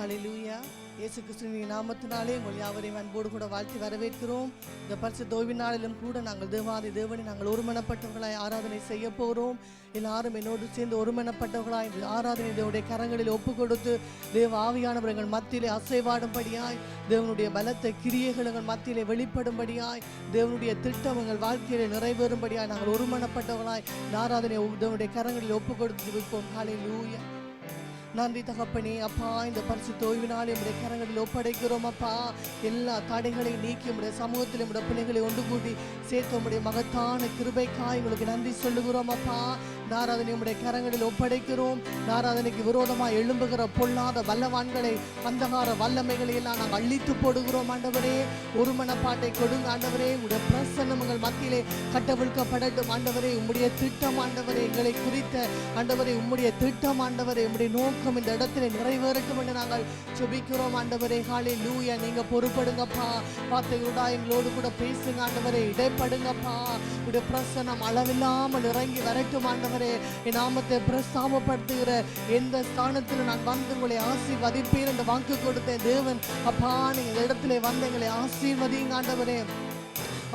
ஹல்லேலூயா. இயேசு கிறிஸ்துவின் நாமத்தினாலே உங்கள் யாவரையும் அன்போடு கூட வாழ்த்தி வரவேற்கிறோம். இந்த பரிசுத்த ஓய்வு நாளிலும் கூட நாங்கள் தேவனை நாங்கள் ஒருமனப்பட்டவர்களாய் ஆராதனை செய்ய போகிறோம். எல்லாரும் என்னோடு சேர்ந்து ஒருமனப்பட்டவர்களாய் இந்த ஆராதனை தேவனுடைய கரங்களில் ஒப்பு கொடுத்து தேவ ஆவியானவர் எங்கள் மத்தியிலே அசைவாடும்படியாய், தேவனுடைய பலத்த கிரியைகள் எங்கள் மத்தியிலே வெளிப்படும்படியாய், தேவனுடைய திட்டம் எங்கள் வாழ்க்கையிலே நிறைவேறும்படியாய் நாங்கள் ஒருமனப்பட்டவர்களாய் இந்த ஆராதனை தேவனுடைய கரங்களில் ஒப்பு கொடுத்து வைப்போம். ஹல்லேலூயா. நன்றி தகப்பனே. அப்பா, இந்த பரிசுத்த ஓய்வினாலே உம்முடைய கரங்களில் ஒப்படைக்கிறோம். அப்பா, எல்லா தடைகளையும் நீக்கி உம்முடைய சமூகத்தில் உம்முடைய பிள்ளைகளை ஒன்று கூட்டி சேர்த்து உம்முடைய மகத்தான கிருபைக்காய் உங்களுக்கு நன்றி சொல்லுகிறோம். அப்பா, நாராதனை உம்முடைய கரங்களில் ஒப்படைக்கிறோம். நாராதனைக்கு விரோதமாக எழும்புகிற பொல்லாத வல்லவான்களை, அந்தகார வல்லமைகளை எல்லாம் நாங்கள் அழித்து போடுகிறோம். ஆண்டவரே, ஒரு மனப்பாட்டை கொடுங்க ஆண்டவரே. உடைய பிரசன்னம் எங்கள் மத்தியிலே கட்டவிழ்க்கப்படட்டும் ஆண்டவரே. உம்முடைய திட்டம் ஆண்டவரே, எங்களை குறித்த ஆண்டவரே, உம்முடைய திட்டம் ஆண்டவரே, உம்முடைய நோக்கம் இந்த இடத்துல நிறைவேறட்டும் என்று நாங்கள் ஜெபிக்கிறோம் ஆண்டவரே. ஹல்லேலூயா. நீங்க பொறுப்படுங்கப்பா. வார்த்தைகளோட எங்களோடு கூட பேசுங்க ஆண்டவரே. இடைப்படுங்கப்பா. உடைய பிரசன்னம் அளவில்லாமல் இறங்கி வரட்டும் ஆண்டவரே. என் நாமத்தை பிரஸ்தாபப்படுத்துகிற எந்த ஸ்தானத்தில் நான் வந்து உங்களை ஆசீர்வதிப்பேன் என்று வாக்கு கொடுத்த தேவன் அப்பா, நீங்க இந்த இடத்துல வந்து எங்களை ஆசீர்வதிங்க ஆண்டவரே.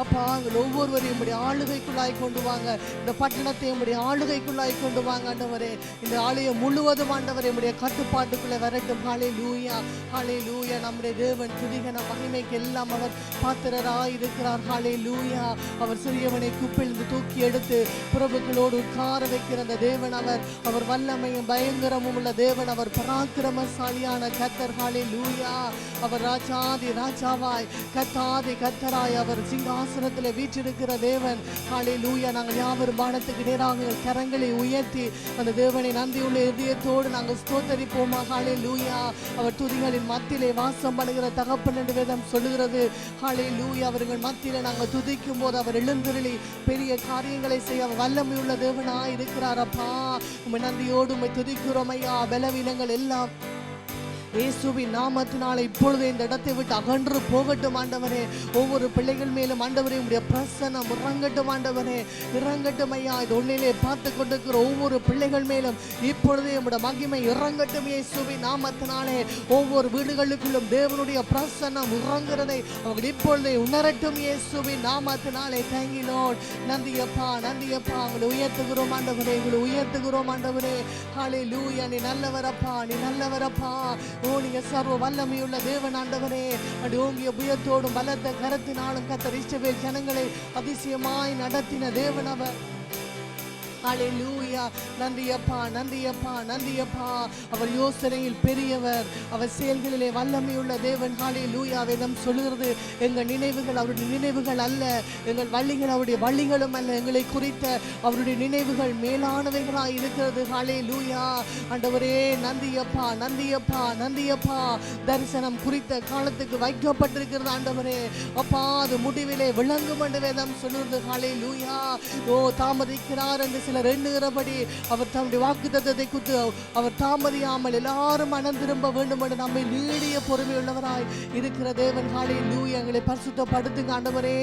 அப்பா, எங்கள் ஒவ்வொருவரையும் உம்முடைய ஆளுகைக்குள்ளாய் கொண்டு வாங்க. இந்த பட்டணத்தை உம்முடைய ஆளுகைக்குள்ளாய் கொண்டு வாங்க ஆண்டவரே. இந்த ஆலயம் முழுவதும் ஆண்டவரே உம்முடைய கட்டுப்பாட்டுக்குள்ளே வரட்டும். ஹல்லேலூயா, ஹல்லேலூயா. நம்முடைய தேவன் துதிகன மகிமைக்கு எல்லாம் அவர் பாத்திரராய் இருக்கிறார். ஹல்லேலூயா. அவர் சிறியவனை குப்பிலிருந்து தூக்கி எடுத்து பிரபுக்களோடு உட்கார வைக்கிற அந்த தேவன் அவர் வல்லமையும் பயங்கரமும் உள்ள தேவன். அவர் பராக்கிரமசாலியான கர்த்தர். ஹல்லேலூயா. அவர் ராஜாதி ராஜாவாய் கர்த்தாதி கர்த்தராய் அவர் சிங்காசனத்தில் வீற்றிருக்கிற தேவன். ஹல்லேலூயா. நாங்கள் யாவரும் வானத்துக்கு நேராக கரங்களை உயர்த்தி அந்த தேவனை நன்றியுள்ள இதயத்தோடு நாங்கள் ஸ்தோத்தரிப்போமா. ஹல்லேலூயா. அவர் துதிகளின் மத்தியிலே வாசம் பண்ணுகிற தகப்பன் என்று வேதம் சொல்லுகிறது. ஹல்லேலூயா. அவர்கள் மத்தியிலே நாங்கள் துதிக்கும் போது அவர் எழுந்தருளி பெரிய காரியங்களை செய்ய வல்லமையுள்ள தேவனாய் இருக்கிறார். அப்பா, உம்மை நன்றியோடு உம்மை துதிக்கிறோம் ஐயா. பலவீனங்கள் எல்லாம் இயேசுவின் நாமத்தினால இப்பொழுது இந்த இடத்தை விட்டு அகன்று போகட்டும் ஆண்டவரே. ஒவ்வொரு பிள்ளைகள் மேலும் ஆண்டவரே உம்முடைய பிரசன்னம் இறங்கட்டும் ஆண்டவரே. இறங்கட்டும் ஐயா. இது ஒன்னிலே பார்த்து கொண்டிருக்கிற ஒவ்வொரு பிள்ளைகள் மேலும் இப்பொழுதே உம்முடைய மகிமை இறங்கட்டும் இயேசுவின் நாமத்தினாலே. ஒவ்வொரு வீடுகளுக்குள்ளும் தேவனுடைய பிரசன்னம் இறங்குறதை அவங்க இப்பொழுதே உணரட்டும் இயேசுவின் நாமத்தினாலே. Thank you lord. நந்தியப்பா, நந்தியப்பா. உங்களை உயர்த்துகிறோம் ஆண்டவரே, உங்களை உயர்த்துகிறோம் ஆண்டவரே. ஹல்லேலூயா. நீ நல்லவரப்பா, நீ நல்லவரப்பா. நீங்க சர்வ வல்லமையுள்ள தேவன் ஆண்டவரே. அடி ஓங்கிய புயத்தோடும் பலத்த கரத்தினாலும் கர்த்தர் இஸ்ரவேல் ஜனங்களை அதிசயமாய் நடத்தின தேவன் அவர். ஹல்லேலூயா. நந்தியப்பா, நந்தியப்பா, நந்தியப்பா. அவர் யோசனையில் பெரியவர், அவர் செயல்களிலே வல்லமையுள்ள தேவன். ஹல்லேலூயா. வேதம் சொல்லுகிறது, எங்கள் நினைவுகள் அவருடைய நினைவுகள் அல்ல, எங்கள் வழிகள் அவருடைய வழிகளும் அல்ல. எங்களை குறித்த அவருடைய நினைவுகள் மேலானவைகளாய் இருக்கிறது. ஹல்லேலூயா. ஆண்டவரே, நந்தியப்பா, நந்தியப்பா, நந்தியப்பா. தரிசனம் குறித்த காலத்துக்கு வைக்கப்பட்டிருக்கிறது ஆண்டவரே. அப்பா, அது முடிவிலே விளங்கும் என்று வேதம் சொல்லுகிறது. ஹல்லேலூயா. தாமதிக்கிறார் என்று சிலர் எண்ணுகிறபடி அவர் தம்முடைய வாக்குத்தத்தத்தை குறித்து அவர் தாமதியாமல் எல்லாரும் மனம் திரும்ப வேண்டும் என்று நம்மை நீடிய பொறுமையுள்ளவராய் இருக்கிற தேவன். ஹல்லேலூயா. எங்களை பரிசுத்தப்படுத்துங்க ஆண்டவரே.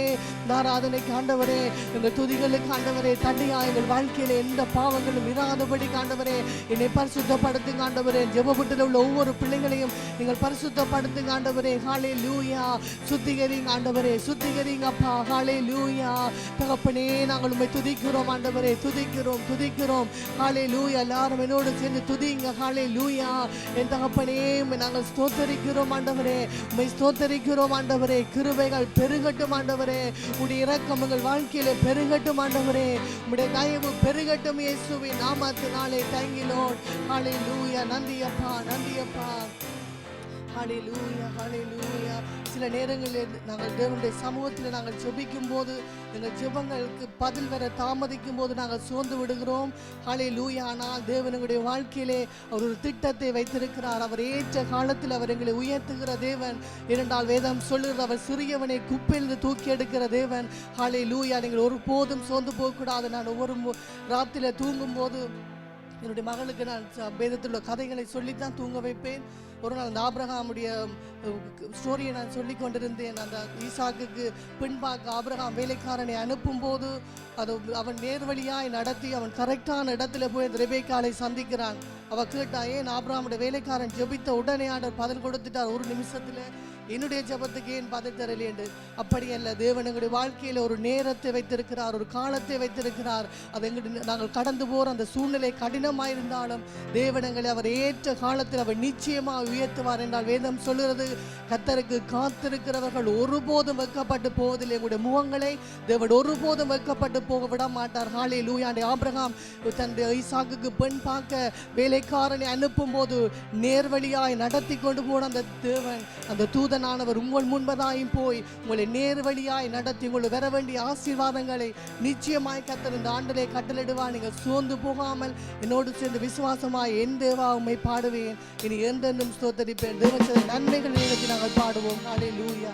ஆராதனைக்கு ஆண்டவரே, எங்கள் துதிகளுக்கு ஆண்டவரே, தண்ணியா எங்கள் வாழ்க்கையில எந்த பாவங்களும் இராதபடி ஆண்டவரே என்னை பரிசுத்தப்படுத்துங்க ஆண்டவரே. ஜெபப்பட்டில் உள்ள ஒவ்வொரு பிள்ளைகளையும் நீங்கள் பரிசுத்தப்படுத்துங்க ஆண்டவரே. ஹல்லேலூயா. சுத்திகரிங்க ஆண்டவரே, சுத்திகரிங்க அப்பா. ஹல்லேலூயா. தகப்பனே, நாங்கள் உம்மை துதிக்கிறோம் ஆண்டவரே, துதிக்கிறோம், துதிக்கிறோம். ஹல்லேலூயா. எல்லாரும் என்னோடு சேர்ந்து துதிங்க. ஹல்லேலூயா. என் தகப்பனே, உம்மை நாங்கள் ஸ்தோத்தரிக்கிறோம் ஆண்டவரே, உம்மை ஸ்தோத்தரிக்கிறோம் ஆண்டவரே. கிருபைகள் பெருகட்டும் ஆண்டவரே. உம்முடைய இரக்கம் எங்கள் வாழ்க்கையிலே பெருகட்டும் ஆண்டவரே. உம்முடைய தயவு பெருகட்டும் இயேசுவின் நாமத்தினாலே. Thank you lord. ஹல்லேலூயா. நந்தியப்பா, நந்தியப்பா. ஹல்லேலூயா, ஹல்லேலூயா. சில நேரங்களில் நாங்கள் தேவனுடைய சமூகத்தில் நாங்கள் ஜெபிக்கும் போது எங்கள் ஜெபங்களுக்கு பதில் வர தாமதிக்கும் போது நாங்கள் சோர்ந்து விடுகிறோம். ஹல்லேலூயா. ஆனால் தேவனுடைய வாழ்க்கையிலே அவர் ஒரு திட்டத்தை வைத்திருக்கிறார். அவர் ஏற்ற காலத்தில் அவர் எங்களை உயர்த்துகிற தேவன். இரண்டால் வேதம் சொல்லுகிறது, அவர் சிறியவனை குப்பையிலிருந்து தூக்கி எடுக்கிற தேவன். ஹல்லேலூயா. நீங்கள் ஒருபோதும் சோர்ந்து போகக்கூடாது. நான் ஒவ்வொரு ராத்திரில தூங்கும் போது என்னுடைய மகளுக்கு நான் வேதத்தில் உள்ள கதைகளை சொல்லித்தான் தூங்க வைப்பேன். ஒரு நாள் அந்த ஆபிரகாமுடைய ஸ்டோரியை நான் சொல்லி கொண்டிருந்தேன். அந்த ஈசாக்குக்கு பின்பாக்க ஆபிரகாம் வேலைக்காரனை அனுப்பும் போது அது அவன் நேர்வழியாய் நடத்தி அவன் கரெக்டான இடத்துல போய் அந்த ரெபேக்காளை சந்திக்கிறான். அவ கேட்டா, ஏன் ஆபிரகாமுடைய வேலைக்காரன் ஜெபித்த உடனே ஆண்டவர் பதில் கொடுத்துட்டார், ஒரு நிமிஷத்துல என்னுடைய ஜபத்துக்கு ஏன் பதில் தரலை என்று. அப்படி அல்ல, தேவன் எங்களுடைய வாழ்க்கையில் ஒரு நேரத்தை வைத்திருக்கிறார், ஒரு காலத்தை வைத்திருக்கிறார். அது எங்களுடைய நாங்கள் கடந்து போகிற அந்த சூழ்நிலை கடினமாக இருந்தாலும் தேவன் எங்களை அவர் ஏற்ற காலத்தில் அவர் நிச்சயமாக உயர்த்துவார் என்றால் வேதம் சொல்லுறது, கர்த்தருக்கு காத்திருக்கிறவர்கள் ஒருபோதும் வெட்கப்பட்டு போவதில்லை. எங்களுடைய முகங்களை தேவன் ஒருபோதும் வெட்கப்பட்டு போக விட மாட்டார். ஹல்லேலூயா. ஆபிரகாம் தன்னுடைய ஈசாக்குக்கு பெண் பார்க்க வேலைக்காரனை அனுப்பும் போது நேர்வழியாய் நடத்தி கொண்டு போன அந்த தேவன், அந்த தூதனானவர் உங்கள் முன்பதாயும் போய் உங்களை நேர்வழியாய் நடத்தி உங்களை வர வேண்டிய ஆசீர்வாதங்களை நிச்சயமாய் கர்த்தர் இந்த ஆண்டிலே கட்டளிடுவார். நீங்கள் சோர்ந்து போகாமல் என்னோடு சேர்ந்து விசுவாசமாய் என் தேவா உம்மை பாடுவேன், இனி என்றென்றும் ஸ்தோத்தரிப்பேன். தேவனுடைய நன்மைகள் நிகழ்ச்சி நாங்கள் பாடுவோம். ஹல்லேலூயா.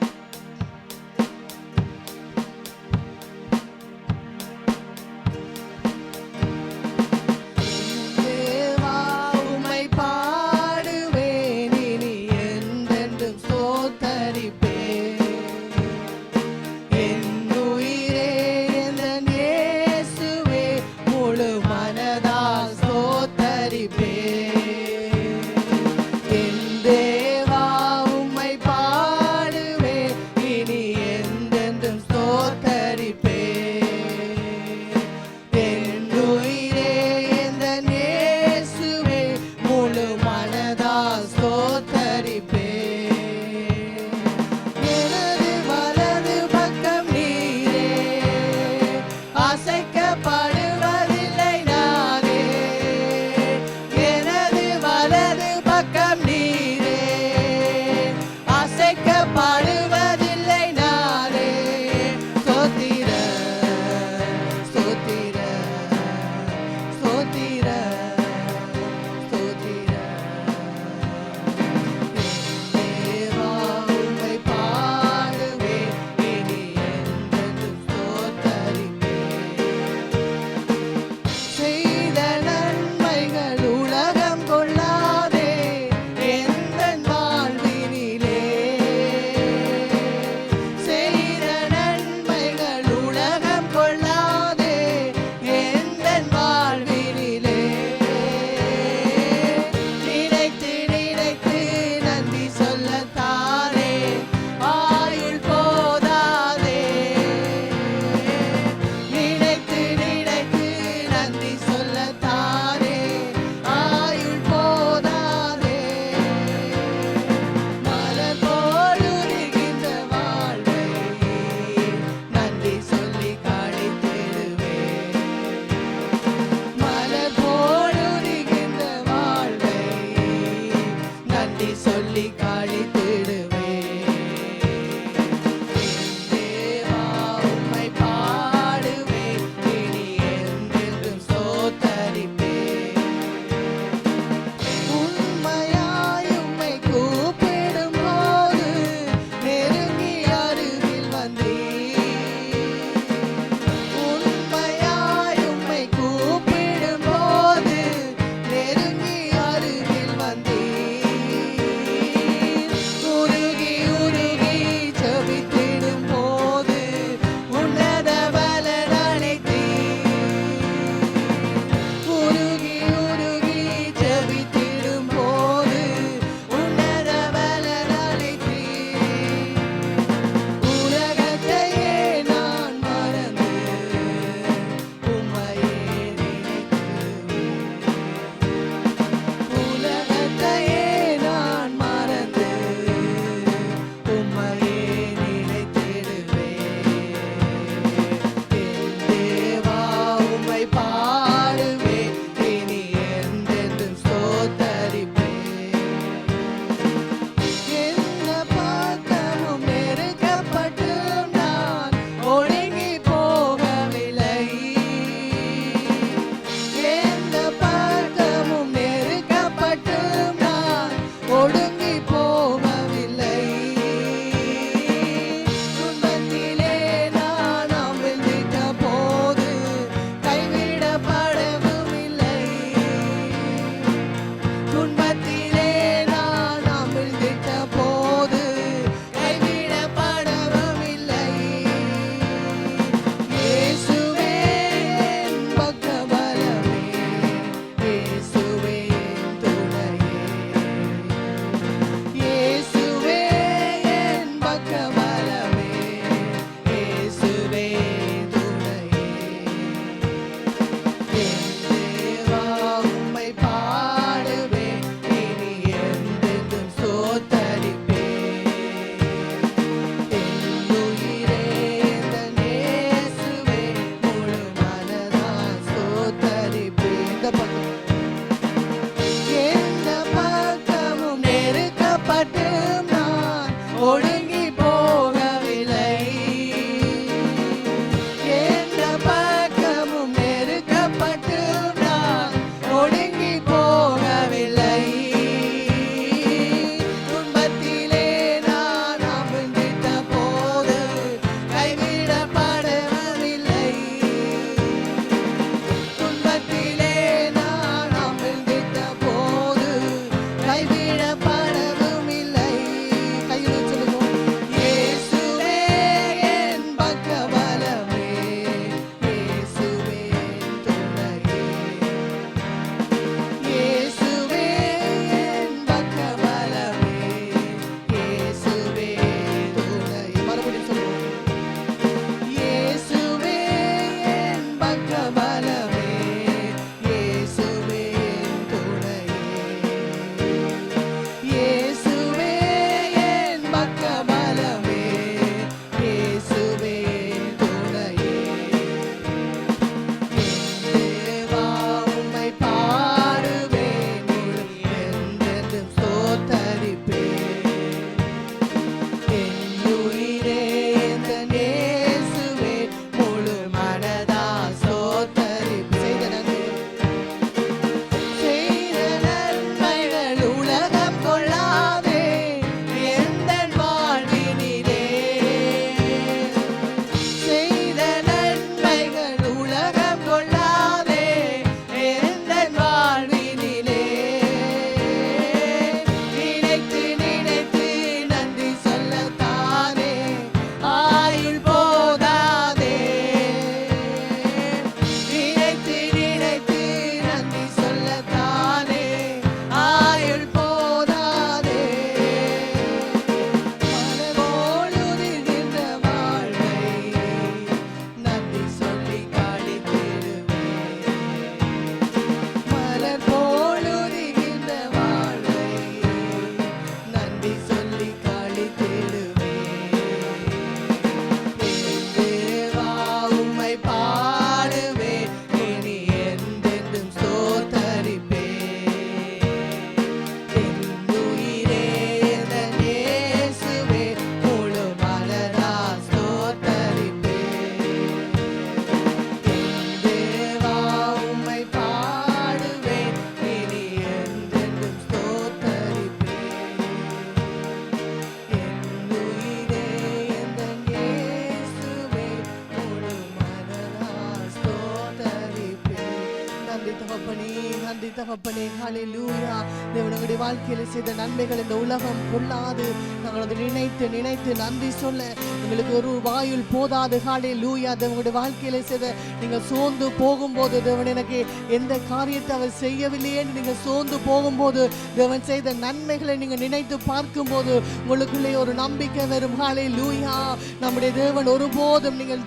தகப்பனே. ஹல்லேலூயா. தேவனுடைய வாழ்க்கையில செய்த நன்மைகள் இந்த உலகம் கொள்ளாது. நாங்கள் அதை நினைத்து நினைத்து நன்றி சொல்ல எங்களுக்கு ஒரு வாயுள் போதாது. ஹல்லேலூயா. தேவனுடைய வாழ்க்கையில செய்த நீங்கள் சோர்ந்து போகும்போது, தேவன் எனக்கு எந்த காரியத்தை அவர் செய்யவில்லையே நீங்க சோர்ந்து போகும்போது, தேவன் செய்த நன்மைகளை நீங்க நினைத்து பார்க்கும்போது உங்களுக்குள்ளே ஒரு நம்பிக்கை வரும். ஹல்லேலூயா. நம்முடைய தேவன் ஒருபோதும் நீங்கள்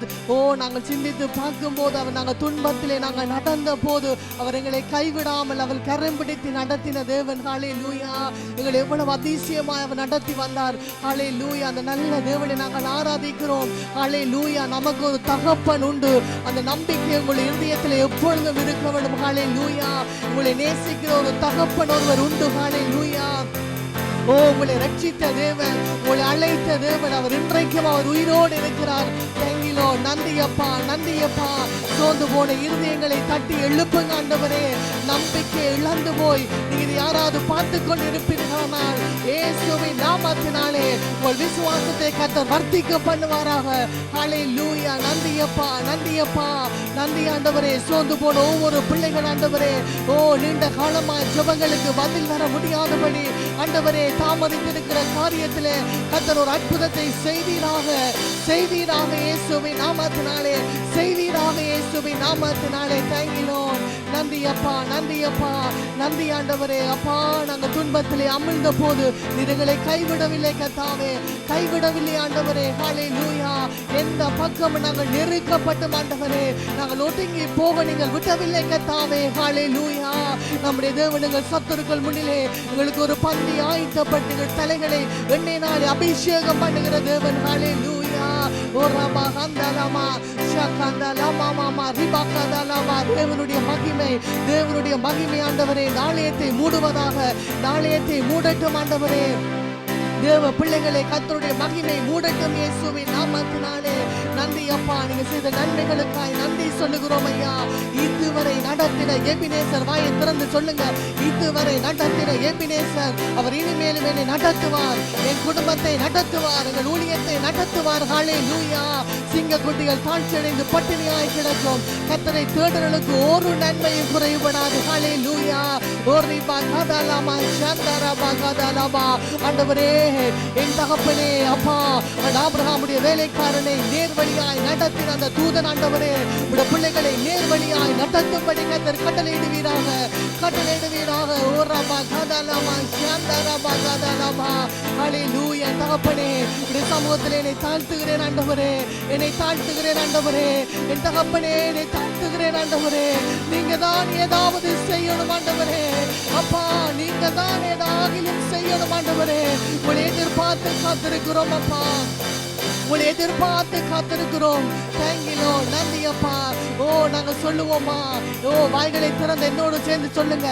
நாங்கள் சிந்தித்து பார்க்கும்போது, அவர் நாங்கள் துன்பத்திலே நாங்கள் நடந்த போது அவர் எங்களை கைவிடாமல் அவர் கரம் பிடித்து நடத்தின தேவன். ஹல்லேலூயா. எங்களை எவ்வளவு அதிசயமாய் அவர் நடத்தி வந்தார். ஹல்லேலூயா. அந்த நல்ல தேவனை நாங்கள் ஆராதிக்கிறோம். ஹல்லேலூயா. நமக்கு ஒரு தகப்பன் உண்டு. அந்த நம்பிக்கை உங்களுடைய இதயத்தில் எப்பொழுதும் இருக்க வேண்டும். ஹல்லேலூயா. உங்களை நேசிக்கிற ஒரு தகப்பன் ஒருவர் உண்டு. ஹல்லேலூயா. உங்களை ரட்சித்த தேவன், உங்களை அழைத்த தேவன், அவர் இன்றைக்கும் அவர் உயிரோடு இருக்கிறார். தேங்கிலோ நந்தியப்பா, நந்தியப்பா. சோர்ந்து போன இருதயங்களை தட்டி எழுப்புங்க ஆண்டவரே. நம்பிக்கை இழந்து போய் நீங்க யாராவது பார்த்து கொண்டு இருப்பீர்களானால் இயேசுவின் நாமத்தினாலே உங்கள் விசுவாசத்தை கர்த்தர் வர்த்திக்க பண்ணுவாராக. ஹல்லேலூயா. நந்தியப்பா, நந்தியப்பா. நந்தி ஆண்டவரே. சோர்ந்து போன ஒவ்வொரு பிள்ளைகள் ஆண்டவரே, நீண்ட காலமாய் ஜெபங்களுக்கு பதில் வர முடியாதபடி ஆண்டவரே தாமதித்திருக்கிற காரியத்திலே கர்த்தர் ஒரு அற்புதத்தை செய்வீராக, செய்வீராக இயேசுவின் நாமத்தினாலே, செய்வீராக இயேசுவின் நாமத்தினாலே. தேங்கினோம். நந்தி அப்பா, நந்தி அப்பா, நந்தி ஆண்டவரே. அப்பா, நாங்கள் துன்பத்திலே அமிழ்ந்த போது நீங்களை கைவிடவில்லை கர்த்தாவே, கைவிடவில்லை ஆண்டவரே. ஹல்லேலூயா. எந்த பக்கம் நாங்கள் நெருக்கப்பட்ட ஆண்டவரே, நாங்கள் ஒதுங்கி போக நீங்கள் விட்டவில்லை கர்த்தாவே. ஹல்லேலூயா. நம்முடைய தேவனுங்கள் சத்துருக்கள் முன்னிலே எங்களுக்கு ஒரு பந்தி ஆயத்தப்பட்டு தலைகளை எண்ணெயினாலே அபிஷேகம் பண்ணுகிற தேவன். ஹல்லேலூயா. தேவனுடைய மகிமை, தேவனுடைய மகிமை ஆண்டவரே நாளையத்தை மூடுவதாக. நாளையத்தை மூடட்டும் ஆண்டவரே. தேவ பிள்ளைகளை கர்த்தருடைய மகிமை மூடட்டும் இயேசுவின் நாமத்தினாலே. நன்றி அப்பா. நீங்க செய்த நன்மைகளுக்காய் நன்றி சொல்லுகிறோம் ஐயா. இதுவரை நடத்தின எபினேசர், வாயை திறந்து சொல்லுங்க. இதுவரை நடத்தின எபினேசர் அவர் இனிமேலும் என்னை நடத்துவார், என் குடும்பத்தை நடத்துவார், எங்கள் ஊழியத்தை நடத்துவார். ஹல்லேலூயா. சிங்க குட்டிகள் தாழ்ச்சியடைந்து பட்டினியாய் கிடக்கும். கர்த்தரை தேடுறவர்களுக்கு ஒரு நன்மையும் குறைபடாது. ஹல்லேலூயா. ஆண்டவரே, என் தகப்பனே அப்பா, ஆபிரகாமுடைய வேலைக்காரனை நேர்வழியாய் நடத்தின அந்த தூதன் ஆண்டவரே, உடைய பிள்ளைகளை நேர்வழியாய் நடத்தும்படி கர்த்தர் கட்டளையிடுவீராக, கட்டளையிடுவீராக. ஹல்லேலூயா. தகப்பனே, உடைய சமூகத்தில் என்னை தாழ்த்துகிறேன் ஆண்டவரே, என்னை தாழ்த்துகிறேன் ஆண்டவரே. என் தகப்பனே, என்னை தாழ்த்துகிறேன் ஆண்டவரே. நீங்க தான் ஏதாவது செய்யணும் ஆண்டவரே. அப்பா, நீங்க தான் ஏதாகிலும் செய்யணும் ஆண்டவரே. உங்களை எதிர்பார்த்து காத்திருக்கிறோம் அப்பா, உங்களை எதிர்பார்த்து காத்திருக்கிறோம். தேங்கிலோ நந்தி அப்பா. நாங்க சொல்லுவோமா? வாய்களை திறந்து என்னோடு சேர்ந்து சொல்லுங்க.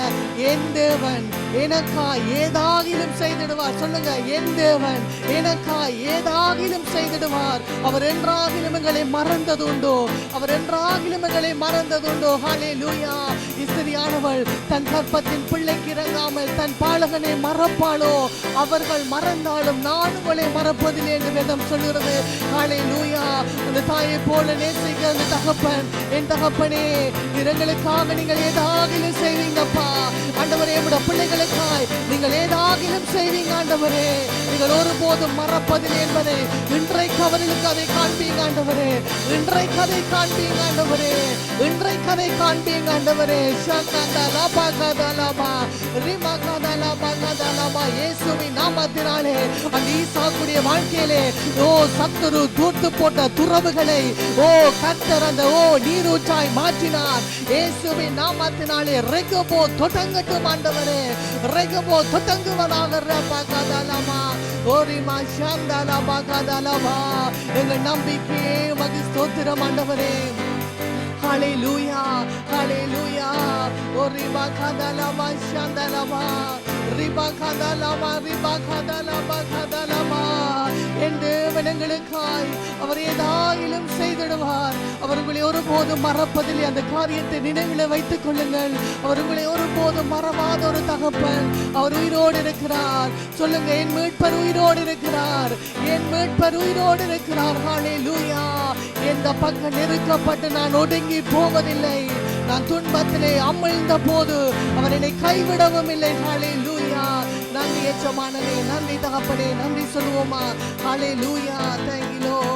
என் தேவன் எனக்காய் ஏதாகிலும் செய்திடுவார். சொல்லுங்க. என் தேவன் எனக்காய் ஏதாகிலும் செய்திடுவார். அவர் என்றாகிலும் எங்களை மறந்ததுண்டோ? அவர் என்றாகிலும் எங்களை மறந்ததுண்டோ? ஹல்லேலூயா. இஸ்திரியானவள் தன் கற்பத்தின் பிள்ளைக்கு இறங்காமல் தன் பாலகனை மறப்பாளோ? அவர்கள் மறந்தாலும் நான் உங்களை மறப்பதில்லை என்று வேதம் சொல்கிறது. ஹல்லேலூயா. அந்த தாயை போல நேசிக்க அந்த தகப்பன், என் தகப்பனே, எங்களுக்காக நீங்கள் ஏதாகிலும் செய்வீங்கப்பா ஆண்டவரே. நம்முடைய பிள்ளைகளுக்காய் நீங்கள் ஏதாகிலும் செய்வீங்க ஆண்டவரே. நீங்கள் ஒருபோதும் மறப்பதில்லை என்பதை இன்றைக்கு அவர்களுக்கு அதை காண்பீங்க ஆண்டவரே. இன்றைக்கு அதை காண்பீங்க ஆண்டவரே. இன்றைக்கு அதை காண்பீங்க ஆண்டவரே. இயேசுவின் நாமத்தினாலே அந்த ஈசாக்குடைய வாழ்க்கையிலே சத்துரு தூர்த்து போட்ட துறவுகளை கர்த்தர் அந்த நீரூற்றாய் மாற்றினார். இயேசுவின் நாமத்தினாலே ரெகபோ தொடங்கட்டும் ஆண்டவரே. ரெகபோ தொடங்குவதாக. எங்கள் நம்பிக்கையே உமக்கு ஸ்தோத்திரம் ஆண்டவரே. ஹல்லேலூயா. ஹல்லேலூயா. ரிபா கதலமா ஷந்தலமா ரிபா கதலமா ரிபா கதலமா கதலமா. என் தேவன் எங்களுக்காய் அவர் ஏதாயிலும் செய்திடுவார். அவர் உங்களை ஒருபோதும் மறப்பதில்லை. அந்த காரியத்தை நினைவில் வைத்துக் கொள்ளுங்கள். அவர் உங்களை ஒருபோதும் மறவாத ஒரு தகப்பன். அவர் உயிரோடு இருக்கிறார். சொல்லுங்க. என் மீட்பர் உயிரோடு இருக்கிறார். என் மீட்பர் உயிரோடு இருக்கிறார். ஹல்லேலூயா. எந்த பக்கம் நெருக்கப்பட்டு நான் ஒடுங்கி போவதில்லை. நான் துன்பத்திலே அமிழ்ந்த போது அவர் என்னை கைவிடவும் இல்லை. ஹல்லேலூயா. நன்றி எஜமானனே, நன்றி தகப்பனே, நன்றி சொல்லுவோமா? ஹல்லேலூயா. Thank you Lord.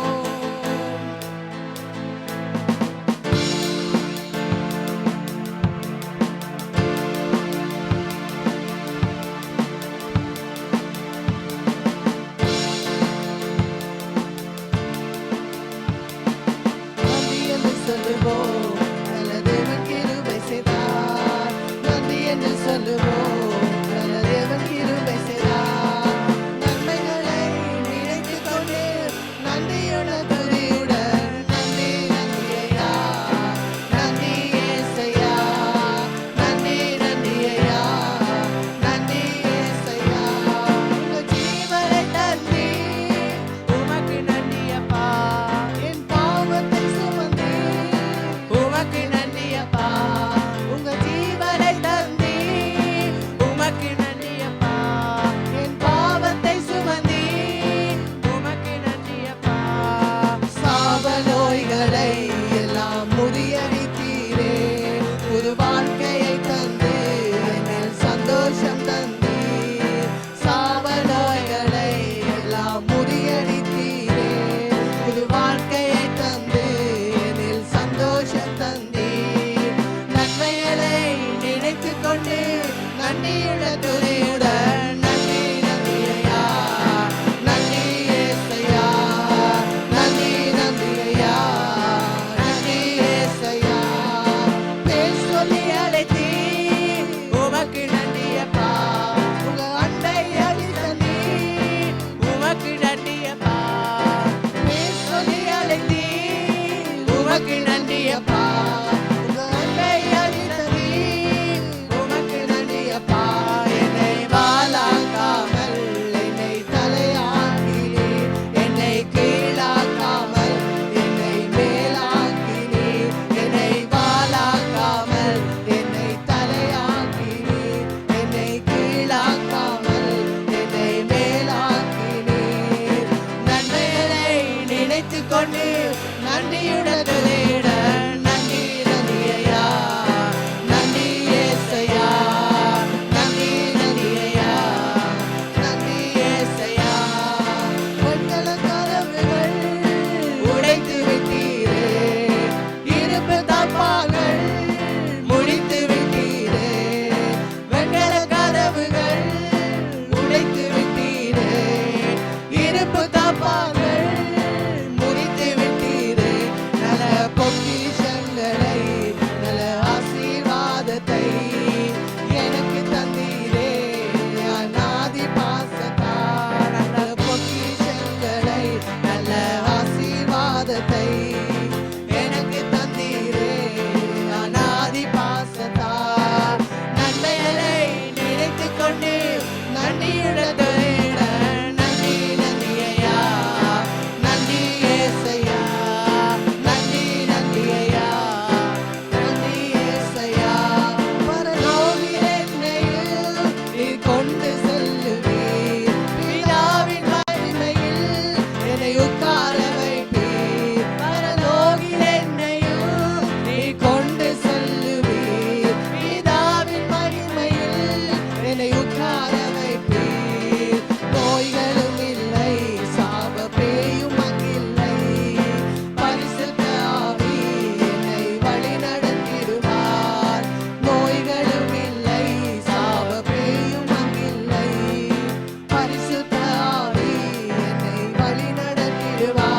Goodbye.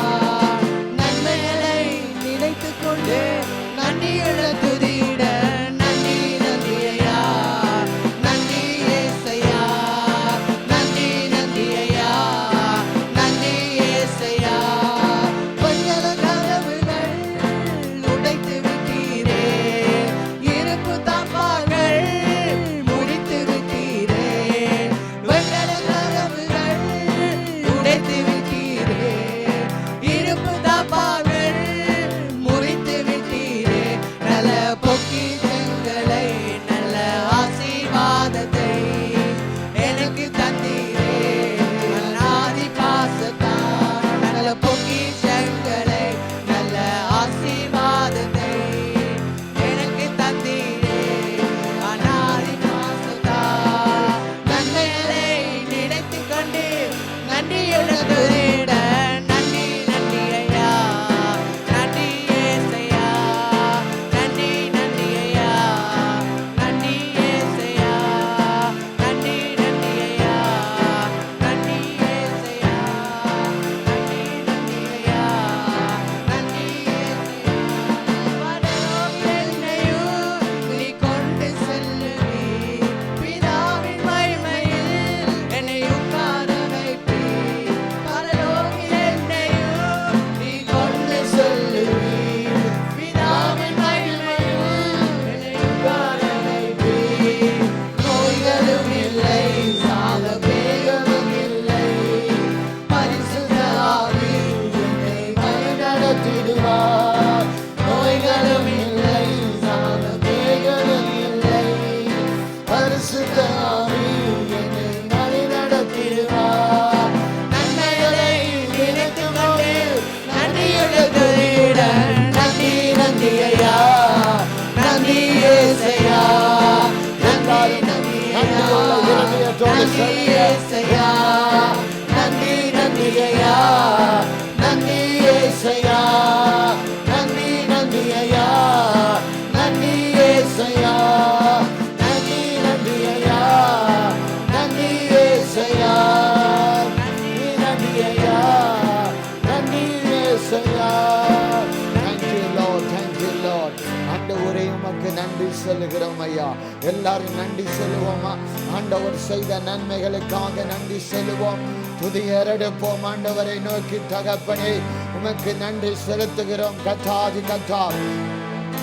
சொல்லுகிறோம் ஐயா. எல்லாரும் நன்றி சொல்லுவோமா? ஆண்டவர் செய்த நன்மைகளுக்காக நன்றி சொல்லுவோம். துதியரெடுப்போம். ஆண்டவரை நோக்கி, தகப்பனே உமக்கு நன்றி செலுத்துகிறோம். கத்தாதி கத்தா,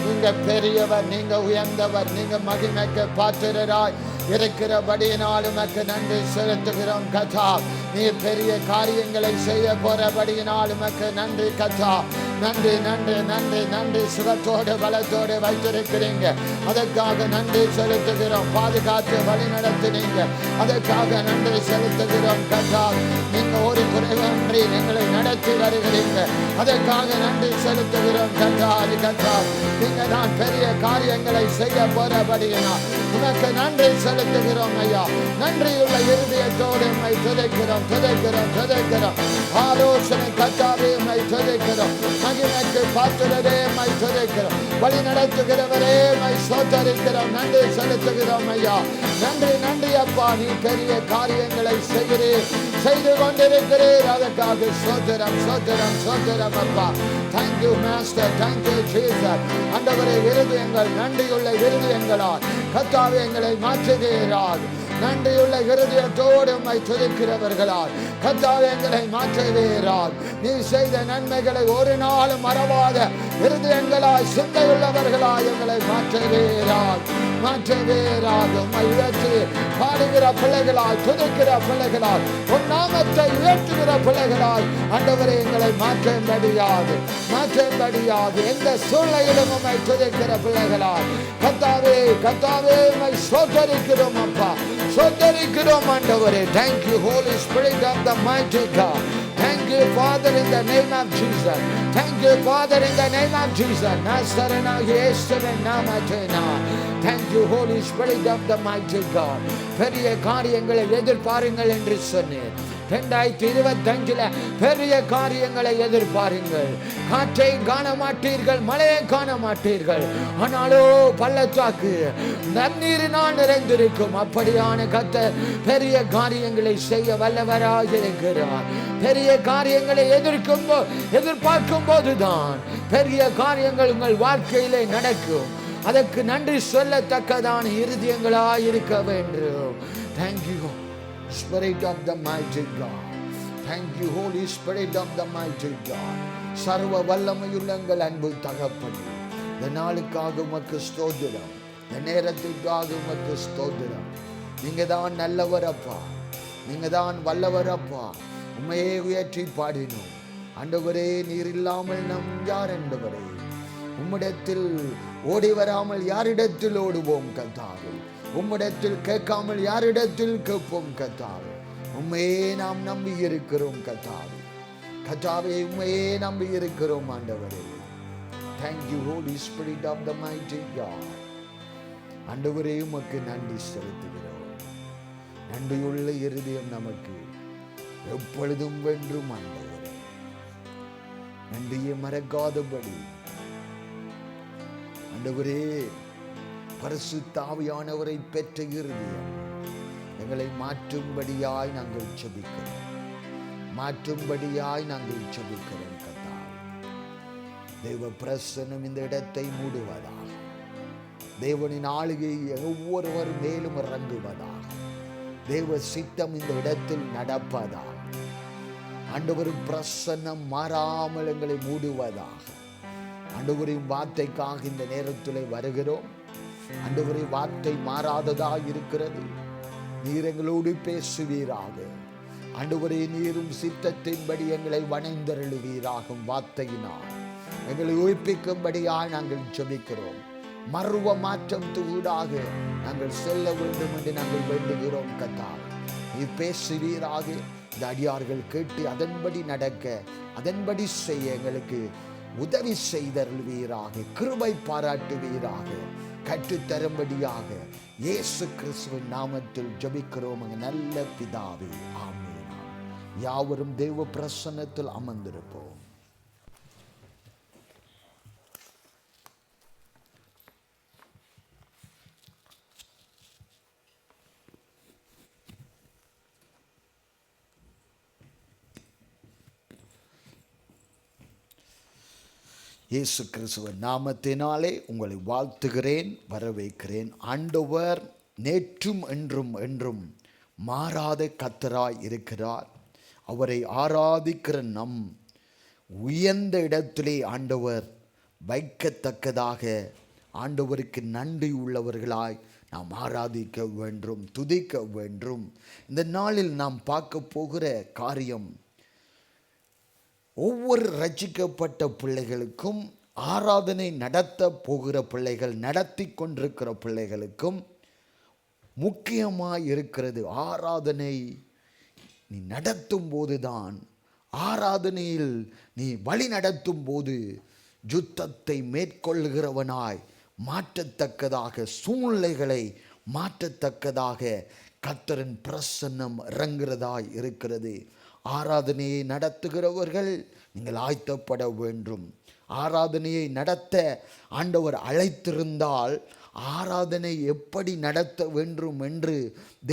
நீங்க பெரியவர், நீங்க உயர்ந்தவர், நீங்க மகிமைக்கு பாத்திரராய் இருக்கிறபடியினால் உமக்கு நன்றி செலுத்துகிறோம். கத்தா, நீ பெரிய காரியங்களை செய்ய போறபடியினால் உமக்கு நன்றி. கத்தா, நன்றி நன்றி நன்றி நன்றி. சுகத்தோடு பலத்தோடு வைத்திருக்கிறீங்க, அதற்காக நன்றி செலுத்துகிறோம். பாதுகாத்து வழி நடத்தினீங்க, அதற்காக நன்றி செலுத்துகிறோம். கத்தா, நீங்க ஒரு குறைவன்றி எங்களை நடத்தி வருகிறீங்க, அதற்காக நன்றி செலுத்துகிறோம். கத்தா கத்தா, நீங்க தான் பெரிய காரியங்களை செய்ய போறபடியினால் உனக்கு நன்றி செலுத்துகிறோம் ஐயா. நன்றியுள்ள இருதயத்தோடு உம்மை துதிக்கிறோம் துதிக்கிறோம் துதிக்கிறோம். ஆலோசனை கத்தாவே உம்மை துதிக்கிறோம். மகிமைக்கு பாத்திரரே உம்மை துதிக்கிறோம். வழி நடத்துகிறவரே உம்மை ஸ்தோத்தரிக்கிறோம். நன்றி செலுத்துகிறோம் ஐயா. நன்றி நன்றி அப்பா. நீ பெரிய காரியங்களை செய்து கொண்டிருக்கிறீர், அதற்காக ஸ்தோத்திரம் ஸ்தோத்திரம் ஸ்தோத்திரம் அப்பா. Thank you master, thank you Jesus. ஆண்டவரே, இருதயங்கள் நன்றியுள்ள இருதயங்களால் கர்த்தாவே எங்களை மாற்றுகிறார். நன்றியுள்ள இருதயத்தோடு உம்மை துதிக்கிறவர்களால் கர்த்தாவே எங்களை மாற்றுகிறார். நீ செய்த நன்மைகளை ஒரு நாளும் மறவாத இருதயங்களாய் சிந்தையுள்ளவர்களாய் எங்களை மாற்றுகிறார். உம்மை உயர்த்தி பாடுகிற பிள்ளைகளால், துதிக்கிற பிள்ளைகளால், உன் நாமத்தை உயர்த்துகிற பிள்ளைகளால் ஆண்டவரே எங்களை மாற்றும்படியாது எந்த சூழ்நிலையிலும் உம்மை துதிக்கிற பிள்ளைகளால் கர்த்தாவே கர்த்தாவே உம்மை ஸ்தோத்தரிக்கிறோம் அப்பா, ஸ்தோத்தரிக்கிறோம் ஆண்டவரே. Thank you Holy Spirit of the mighty God. Thank you Father in the name of Jesus. Thank you Father in the name of Jesus. நாசரனாகிய இயேசுவின் நாமத்தினால் Thank you Holy Spirit of the mighty God. பெரிய காரியங்களை எதிர்பாருங்கள் என்று சொன்னேன். 2025 பெரிய காரியங்களை எதிர்பாருங்கள். காற்றை காண மாட்டீர்கள், மழையை காண மாட்டீர்கள், ஆனாலோ பள்ளத்தாக்கு நன்னீரினால் நிறைந்திருக்கும். அப்படியான கர்த்தர் பெரிய காரியங்களை செய்ய வல்லவராக இருக்கிறார். பெரிய காரியங்களை எதிர்பார்க்கும் போதுதான் பெரிய காரியங்கள் உங்கள் வாழ்க்கையிலே நடக்கும். அதற்கு நன்றி சொல்லத்தக்கதான இருதயங்களாய் இருக்க வேண்டும். Thank you Spirit of the mighty God. Thank you Holy Spirit of the mighty God. சர்வ வல்லமையுள்ள எங்கள் அன்பு தகப்பனே, இந்த நாளுக்காக உமக்கு ஸ்தோத்திரம், இந்த நேரத்திற்காக உமக்கு ஸ்தோத்திரம். நீங்க தான் நல்லவர் அப்பா, நீங்க தான் வல்லவர் அப்பா. உம்மையே உயர்த்தி பாடினோம் ஆண்டவரே. நீர் இல்லாமல் நம் யார் ஆண்டவரே? உம்மிடத்தில் ஓடி வராமல் யாரிடத்தில் ஓடுவோம் கர்த்தாவே? உம்மிடத்தில் கேட்காமல் யாரிடத்தில் கேட்போம் கர்த்தாவே? உம்மையே நாம் நம்பி இருக்கிறோம் கர்த்தாவே. கர்த்தாவே, உம்மையே நம்பி இருக்கிறோம் ஆண்டவரே. Thank you Holy Spirit of the mighty God. ஆண்டவரே, உமக்கு நன்றி செலுத்துகிறோம். நன்றியுள்ள இருதயம் நமக்கு எப்பொழுதும் வென்றும் ஆண்டவரே. நன்றியை மறக்காதபடி ஆண்டவரே, பரிசுத்த ஆவியானவரை பெற்ற இருதயம் எங்களை மாற்றும்படியாய் நாங்கள் ஜெபிக்கிறோம். கர்த்தாவே, தேவ பிரசன்னம் இந்த இடத்தை மூடுவதாக, தேவனின் ஆளுகை ஒவ்வொருவர் மேலும் இறங்குவதாக, தேவ சித்தம் இந்த இடத்தில் நடப்பதாக, ஆண்டவரின் பிரசன்னம் மாறாமல் எங்களை மூடுவதாக. ஆண்டவரின் வார்த்தைக்காக இந்த நேரத்தில் வருகிறோம். ஆண்டவரே, வார்த்தை மாறாததாக இருக்கிறது. நீர் எங்களோடு பேசுவீராக. ஆண்டவரே, நீரும் சித்தத்தின்படி எங்களை வணைந்தருளுவீராகும். வார்த்தையினால் எங்களை உயிர்ப்பிக்கும்படியாய் நாங்கள் ஜெபிக்கிறோம். மர்வ மாற்றத்தூடாக நாங்கள் செல்ல வேண்டும் என்று நாங்கள் வேண்டுகிறோம். கர்த்தாவே, நீர் பேசுவீராக. இந்த அடியார்கள் கேட்டு அதன்படி நடக்க, அதன்படி செய்ய எங்களுக்கு உதவி செய்தருள்வீராக. கிருபை பாராட்டுவீராக. கற்றுத்தரும்படியாக இயேசு கிறிஸ்துவின் நாமத்தில் ஜெபிக்கிறோம் நல்ல பிதாவே, ஆமென். யாவரும் தேவ பிரசன்னத்தில் அமர்ந்திருப்போம். இயேசு கிறிஸ்துவின் நாமத்தினாலே உங்களை வாழ்த்துகிறேன், வரவேற்கிறேன். ஆண்டவர் நேற்றும் என்றும் என்றும் மாறாத கர்த்தராய் இருக்கிறார். அவரை ஆராதிக்கிற நம் உயர்ந்த இடத்திலே ஆண்டவர் வைக்கத்தக்கதாக ஆண்டவருக்கு நன்றி உள்ளவர்களாய் நாம் ஆராதிக்க வேண்டும், துதிக்க வேண்டும். இந்த நாளில் நாம் பார்க்க போகிற காரியம், ஒவ்வொரு ரட்சிக்கப்பட்ட பிள்ளைகளுக்கும், ஆராதனை நடத்த போகிற பிள்ளைகள், நடத்தி கொண்டிருக்கிற பிள்ளைகளுக்கும் முக்கியமாக இருக்கிறது. ஆராதனை நீ நடத்தும் போதுதான், ஆராதனையில் நீ வழி நடத்தும் போது யுத்தத்தை மேற்கொள்கிறவனாய் மாற்றத்தக்கதாக, சூழ்நிலைகளை மாற்றத்தக்கதாக கர்த்தரின் பிரசன்னம் இறங்குறதாய் இருக்கிறது. ஆராதனையை நடத்துகிறவர்கள் நீங்கள் ஆயத்தப்பட வேண்டும். ஆராதனையை நடத்த ஆண்டவர் அழைத்திருந்தால் ஆராதனை எப்படி நடத்த வேண்டும் என்று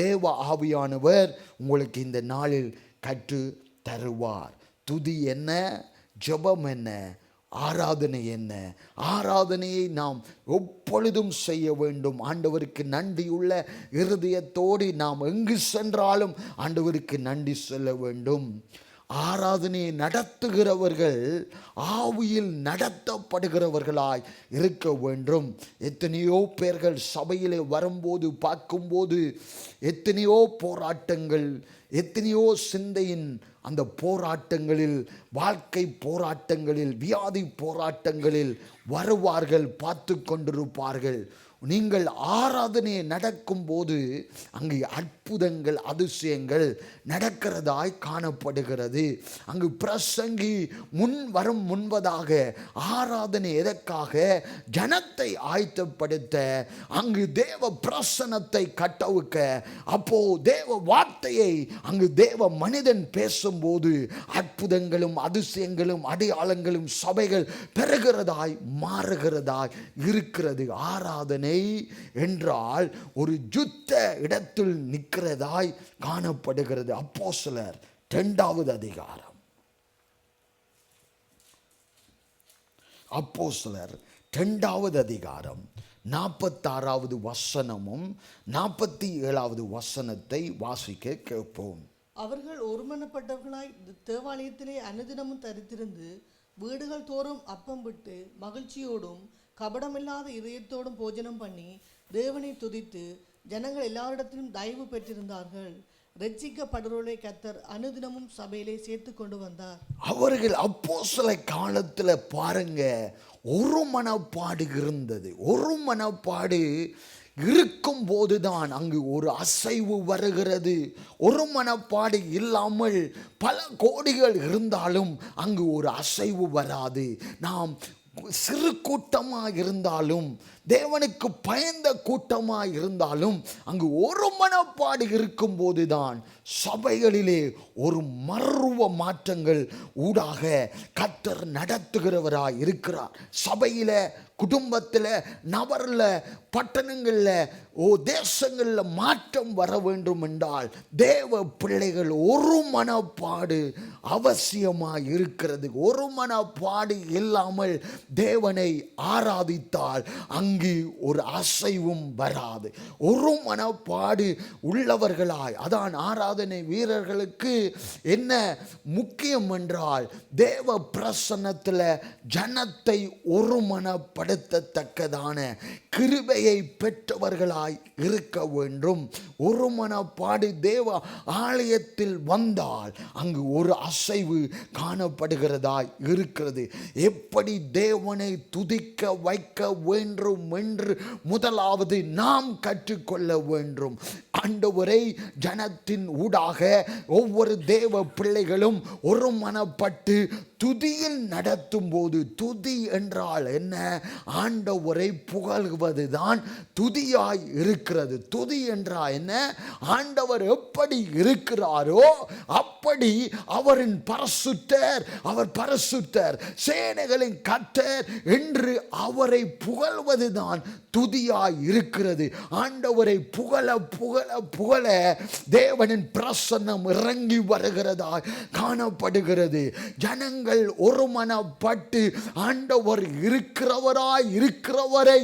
தேவ ஆவியானவர் உங்களுக்கு இந்த நாளில் கற்று தருவார். துதி என்ன, ஜெபம் என்ன, ஆராதனை என்ன? ஆராதனையை நாம் எப்பொழுதும் செய்ய வேண்டும். ஆண்டவருக்கு நன்றியுள்ள இருதயத்தோடு நாம் எங்கு சென்றாலும் ஆண்டவருக்கு நன்றி சொல்ல வேண்டும். ஆராதனையை நடத்துகிறவர்கள் ஆவியில் நடத்தப்படுகிறவர்களாய் இருக்க வேண்டும். எத்தனையோ பேர்கள் சபையிலே வரும்போது பார்க்கும்போது எத்தனையோ போராட்டங்கள், எத்தனையோ சிந்தையின் அந்த போராட்டங்களில், வாழ்க்கை போராட்டங்களில், வியாதி போராட்டங்களில் வருவார்கள், பார்த்து கொண்டிருப்பார்கள். நீங்கள் ஆராதனையை நடக்கும்போது அங்கு அற்புதங்கள், அதிசயங்கள் நடக்கிறதாய் காணப்படுகிறது. அங்கு பிரசங்கி வரும் முன்பதாக ஆராதனை எதற்காக? ஜனத்தை ஆயத்தப்படுத்த, அங்கு தேவ பிரசனத்தை கட்டவுக்க. அப்போ தேவ வார்த்தையை அங்கு தேவ மனிதன் பேசும்போது அற்புதங்களும் அதிசயங்களும் அடையாளங்களும் சபைகள் பெறுகிறதாய் மாறுகிறதாய் இருக்கிறது. ஆராதனை என்றால் ஒரு யுத்த இடத்தில் நிற்கிறதாய் காணப்படுகிறது. அப்போஸ்தலர் 2வது அதிகாரம், அப்போஸ்தலர் 2வது அதிகாரம் 46வது வசனமும் 47வது வசனத்தை வாசிக்க கேட்போம். அவர்கள் ஒருமனப்பட்டவர்களாய் தேவாலயத்திலே அனுதினமும் தரித்திருந்து வீடுகள் தோறும் அப்பம் விட்டு மகிழ்ச்சியோடும் கபடமில்லாத இதயத்தோடும் போஜனம் பண்ணி தேவனை துதித்து ஜனங்கள் எல்லாரிடத்திலும் தயவு பெற்றிருந்தார்கள். ரட்சிக்கப்படுவோரை கர்த்தர் அனுதினமும் சபையிலே சேர்த்து கொண்டு வந்தார். அவர்கள் அப்போஸ்தல காலத்தில் பாருங்க, ஒரு மனப்பாடு இருந்தது. ஒரு மனப்பாடு இருக்கும் போதுதான் அங்கு ஒரு அசைவு வருகிறது. ஒரு மனப்பாடு இல்லாமல் பல கோடிகள் இருந்தாலும் அங்கு ஒரு அசைவு வராது. நாம் சிறு கூட்டமாக இருந்தாலும், தேவனுக்கு பயந்த கூட்டமாக இருந்தாலும், அங்கு ஒரு மனப்பாடு இருக்கும் போதுதான் சபைகளிலே ஒரு மர்வ மாற்றங்கள் ஊடாக கர்த்தர் நடத்துகிறவராய் இருக்கிறார். சபையில், குடும்பத்தில், நபரில், பட்டணங்களில், தேசங்களில் மாற்றம் வர வேண்டும் என்றால் தேவ பிள்ளைகள் ஒரு மனப்பாடு அவசியமாக இருக்கிறது. ஒரு மனப்பாடு இல்லாமல் தேவனை ஆராதித்தால் அங்கு ஒரு அசைவும் வராது. ஒரு மனப்பாடு உள்ளவர்களாய், அதான் ஆராதனை வீரர்களுக்கு என்ன முக்கியம் என்றால் தேவ பிரசன்னத்தில் ஜனத்தை ஒருமனப்படுத்தத்தக்கதான கிருபையை பெற்றவர்களாய் இருக்க வேண்டும். ஒரு மனப்பாடு தேவ ஆலயத்தில் வந்தால் அங்கு ஒரு அசைவு காணப்படுகிறதாய் இருக்கிறது. எப்படி தேவனை துதிக்க வைக்க வேண்டும் என்று முதலாவது நாம் கற்றுக்கொள்ள வேண்டும். ஆண்டவரை ஜனத்தின் ஊடாக ஒவ்வொரு தேவ பிள்ளைகளும் ஒரு மனப்பட்டு துதியில் நடத்தும் போது, துதி என்றால் என்ன? ஆண்டவரை புகழ்வதுதான் துதியாய் இருக்கிறது. துதி என்றால் என்ன? ஆண்டவர் எப்படி இருக்கிறாரோ அப்படி அவரின் பரிசுத்தர், அவர் பரிசுத்தர், சேனைகளின் கர்த்தர் என்று அவரை புகழ்வதுதான் துதியாய் இருக்கிறது. ஆண்டவரை புகழ புகழ புகழ தேவனின் பிரசன்னம் இறங்கி வருகிறதாய் காணப்படுகிறது. ஜனங்கள் ஜனங்கள் ஒருமனப்பட்டு ஆண்டவர் இருக்கிறவரை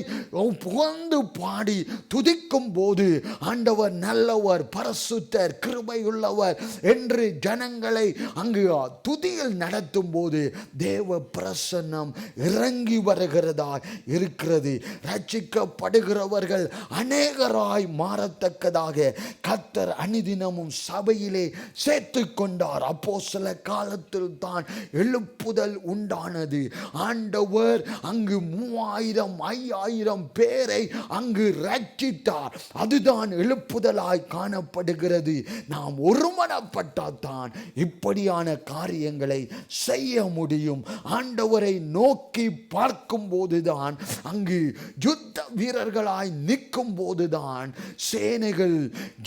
புகழ்ந்து பாடி துதிக்கும் போது ஆண்டவர் நல்லவர், பரிசுத்தர், கிருபையுள்ளவர் என்று ஜனங்களை அங்கு துதியில் நடத்தும் போது தேவ பிரசன்னம் இறங்கி வருகிறதா இருக்கிறது. ரட்சிக்கப்படுகிறவர்கள் அநேகராய் மாறத்தக்கதாக கர்த்தர் அனுதினமும் சபையிலே சேர்த்து கொண்டார். அப்போஸ்தல காலத்தில் தான் எழுப்புதல் உண்டானது. ஆண்டவர் அங்கு 3000 5000 பேரை அங்கு ரட்சித்தார். அதுதான் எழுப்புதலாய் காணப்படுகிறது. நாம் ஒருமனப்பட்டால் தான் இப்படியான காரியங்களை செய்ய முடியும். ஆண்டவரை நோக்கி பார்க்கும் போதுதான், அங்கு யுத்த வீரர்களாய் நிற்கும் போதுதான் சேனைகள்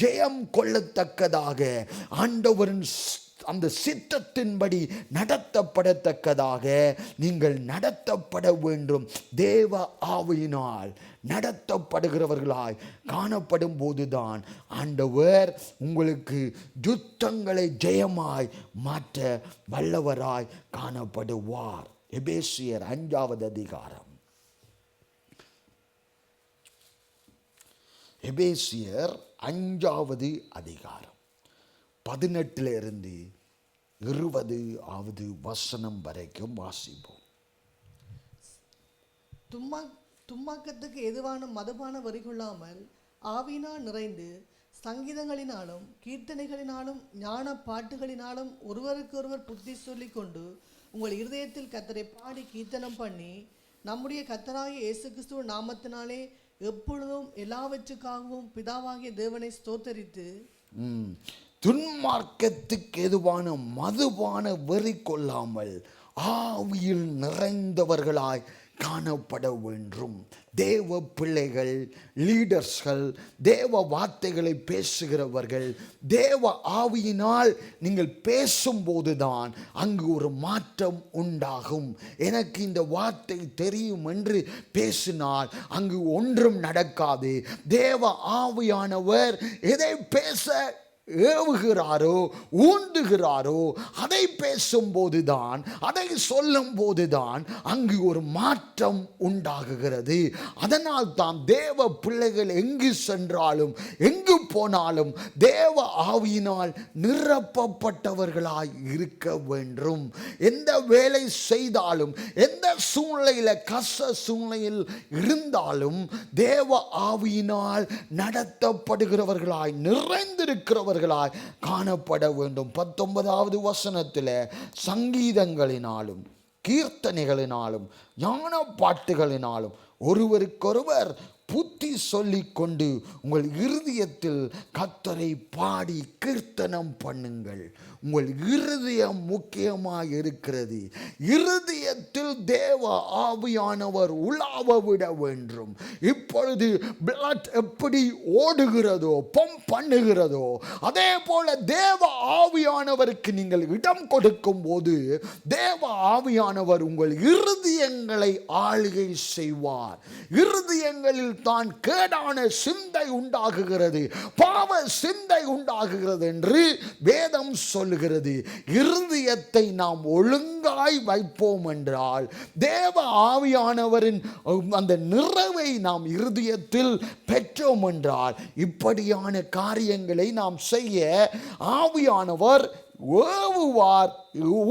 ஜெயம் கொள்ளத்தக்கதாக ஆண்டவரின் அந்த சித்தத்தின்படி நடத்தப்படத்தக்கதாக நீங்கள் நடத்தப்பட வேண்டும். தேவ ஆவியினால் நடத்தப்படுகிறவர்களாய் காணப்படும் போதுதான் ஆண்டவர் உங்களுக்கு யுத்தங்களை ஜெயமாய் மாற்ற வல்லவராய் காணப்படுவார். எபேசியர் 5வது அதிகாரம். எபேசியர் 5வது அதிகாரம் 18 20வது வசனம் வரைக்கும் வாசிப்போம். தும்மாக்கத்துக்கு எதுவான மதுபான வரிகொள்ளாமல் ஆவியினால் நிறைந்து சங்கீதங்களினாலும் கீர்த்தனைகளினாலும் ஞான பாட்டுகளினாலும் ஒருவருக்கொருவர் புத்தி சொல்லி கொண்டு உங்கள் இருதயத்தில் கர்த்தரை பாடி கீர்த்தனம் பண்ணி நம்முடைய கர்த்தராகிய இயேசு கிறிஸ்துவ நாமத்தினாலே எப்பொழுதும் எல்லாவற்றுக்காகவும் பிதாவாகிய தேவனை ஸ்தோத்தரித்து துன்மார்க்கத்துக்கு எதுவான மதுபான வெறி கொள்ளாமல் ஆவியில் நிறைந்தவர்களாய் காணப்பட வேண்டும். தேவ பிள்ளைகள், லீடர்ஸ்கள், தேவ வார்த்தைகளை பேசுகிறவர்கள், தேவ ஆவியினால் நீங்கள் பேசும்போதுதான் அங்கு ஒரு மாற்றம் உண்டாகும். எனக்கு இந்த வார்த்தை தெரியும் என்று பேசினால் அங்கு ஒன்றும் நடக்காது. தேவ ஆவியானவர் எதை பேச ஏவுகிறாரோ ஊண்டுகிறாரோ அதை பேசும்போதுதான், அதை சொல்லும் போதுதான் அங்கு ஒரு மாற்றம் உண்டாகுகிறது. அதனால் தான் தேவ பிள்ளைகள் எங்கு சென்றாலும் எங்கு போனாலும் தேவ ஆவியினால் நிரப்பப்பட்டவர்களாய் இருக்க வேண்டும். எந்த வேலை செய்தாலும், எந்த சூழ்நிலையில் கஷ்ட சூழ்நிலையில் இருந்தாலும் தேவ ஆவியினால் நடத்தப்படுகிறவர்களாய் நிறைந்திருக்கிறவர்கள் காணப்பட வேண்டும். 19வது வசனத்தில் சங்கீதங்களினாலும் கீர்த்தனைகளினாலும் ஞான பாட்டுகளினாலும் ஒருவருக்கொருவர் புத்தி சொல்லிக் கொண்டு உங்கள் இருதயத்தில் கர்த்தரை பாடி கீர்த்தனம் பண்ணுங்கள். உங்கள் இருதயம் முக்கியமாக இருக்கிறது. இருதயத்தில் தேவ ஆவியானவர் உலாவ விட வேண்டும். இப்பொழுது பிளட் எப்படி ஓடுகிறதோ, பம்ப் பண்ணுகிறதோ, அதே போல தேவ ஆவியானவருக்கு நீங்கள் இடம் கொடுக்கும் போது தேவ ஆவியானவர் உங்கள் இருதயங்களை ஆளுகை செய்வார். இருதயங்களில் தான் கேடான சிந்தை உண்டாகுகிறது, பாவ சிந்தை உண்டாகுகிறது என்று வேதம் சொல்லுகிறது. இருதயத்தை நாம் ஒழுங்காய் வைப்போம் என்றால் தேவ ஆவியானவரின் அந்த நிறைவை நாம் இருதயத்தில் பெற்றோம் என்றால் இப்படியான காரியங்களை நாம் செய்ய ஆவியானவர் ஏவுவார்,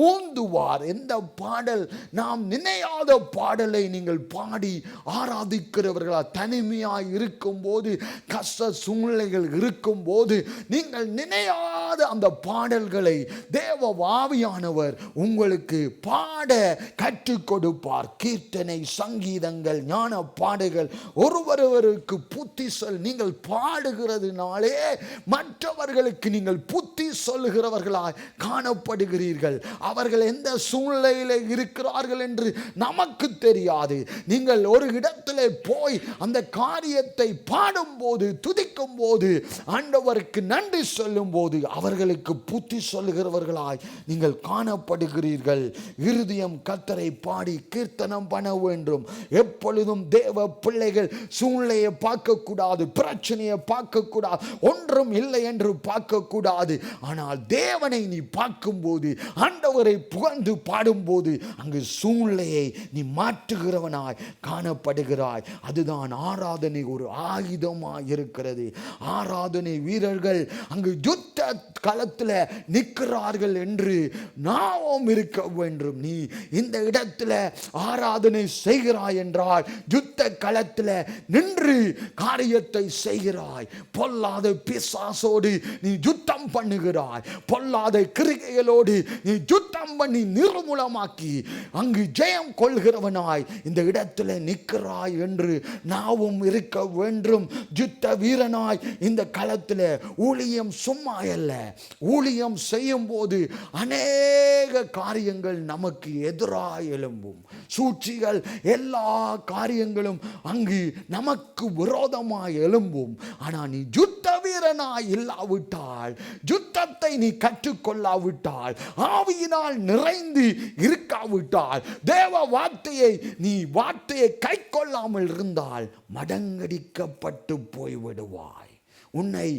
ஊந்துவார். எந்த பாடல் நாம் நினையாத பாடலை நீங்கள் பாடி ஆராதிக்கிறவர்களா, தனிமையாய் இருக்கும் போது, கஷ்ட சூழ்நிலைகள் இருக்கும் போது நீங்கள் நினையாத அந்த பாடல்களை தேவ ஆவியானவர் உங்களுக்கு பாட கற்றுக் கொடுப்பார். கீர்த்தனை, சங்கீதங்கள், ஞான பாடுகள், ஒருவருக்கு புத்தி சொல். நீங்கள் பாடுகிறதுனாலே மற்றவர்களுக்கு நீங்கள் புத்தி சொல்லுகிறவர்களாய் காணப்படுகிறீர்கள். அவர்கள் எந்த சூழ்நிலையில் இருக்கிறார்கள் என்று நமக்கு தெரியாது. நீங்கள் ஒரு இடத்துல போய் அந்த காரியத்தை பாடும் போது, துதிக்கும் போது, ஆண்டவருக்கு நன்றி சொல்லும் போது அவர்களுக்கு புத்தி சொல்லுகிறவர்களாய் நீங்கள் காணப்படுகிறீர்கள். இருதயம் கர்த்தரை பாடி கீர்த்தனம் பண்ண வேண்டும். எப்பொழுதும் தேவ பிள்ளைகள் சூழ்நிலையை பார்க்கக்கூடாது, பிரச்சனையை பார்க்கக்கூடாது, ஒன்றும் இல்லை என்று பார்க்கக்கூடாது. ஆனால் தேவனை நீ பார்க்கும்போது, ஆண்டவரை புகழ்ந்து பாடும்போது, அங்கு சூழ்நிலையை நீ மாற்றுகிறவனாய் காணப்படுகிறாய். அதுதான் ஆராதனை ஒரு ஆயுதமாய் இருக்கிறது. ஆராதனை வீரர்கள் அங்கு யுத்த களத்தில் நிற்கிறார்கள் என்று நாமும் இருக்க வேண்டும். நீ இந்த இடத்துல ஆராதனை செய்கிறாய் என்றால் யுத்த களத்தில் நின்று காரியத்தை செய்கிறாய். பொல்லாத பிசாசோடு நீ யுத்தம் பண்ணுகிறாய். பொல்லாத கிரிகைகளோடு நீ யுத்தம் பண்ணி நிர்மூலமாக்கி அங்கு ஜெயம் கொள்கிறவனாய் இந்த இடத்துல நிற்கிறாய் என்று நாமும் இருக்க வேண்டும். யுத்த வீரனாய் இந்த களத்தில் ஊழியம் சும்மா அல்ல. ஊழியம் செய்யும் போது அநேக காரியங்கள் நமக்கு எதிராய் எழும்பும். சூழ்ச்சிகள், எல்லா காரியங்களும் அங்கு நமக்கு விரோதமாய் எழும்பும். ஆனால் நீ யுத்த வீரனாய் இல்லாவிட்டால், யுத்தத்தை நீ கற்றுக்கொள்ளாவிட்டால், ஆவியினால் நிறைந்து இருக்காவிட்டால், தேவ வார்த்தையை கை கொள்ளாமல் இருந்தால் மடங்கடிக்கப்பட்டு போய்விடுவாய். உன்னை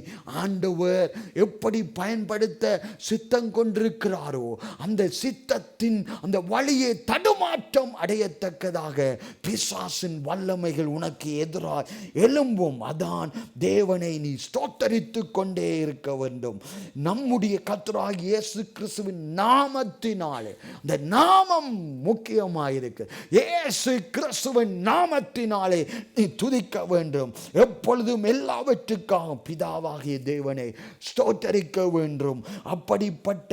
ஆண்டவர் எப்படி பயன்படுத்த சித்தம் கொண்டிருக்கிறாரோ அந்த சித்தத்தின் அந்த வழியை தடுமாற்றம் அடையத்தக்கதாக பிசாசின் வல்லமைகள் உனக்கு எதிராக எழும்பும். அதான் தேவனை நீ ஸ்தோத்தரித்து கொண்டே இருக்க வேண்டும். நம்முடைய கர்த்தராகிய இயேசு கிறிஸ்துவின் நாமத்தினாலே, அந்த நாமம் முக்கியமாயிருக்கு. இயேசு கிறிஸ்துவின் நாமத்தினாலே நீ துதிக்க வேண்டும். எப்பொழுதும் எல்லாவற்றுக்காக பிதாவாகிய தேவனை ஸ்தோத்தரிக்க வேண்டும். அப்படிப்பட்ட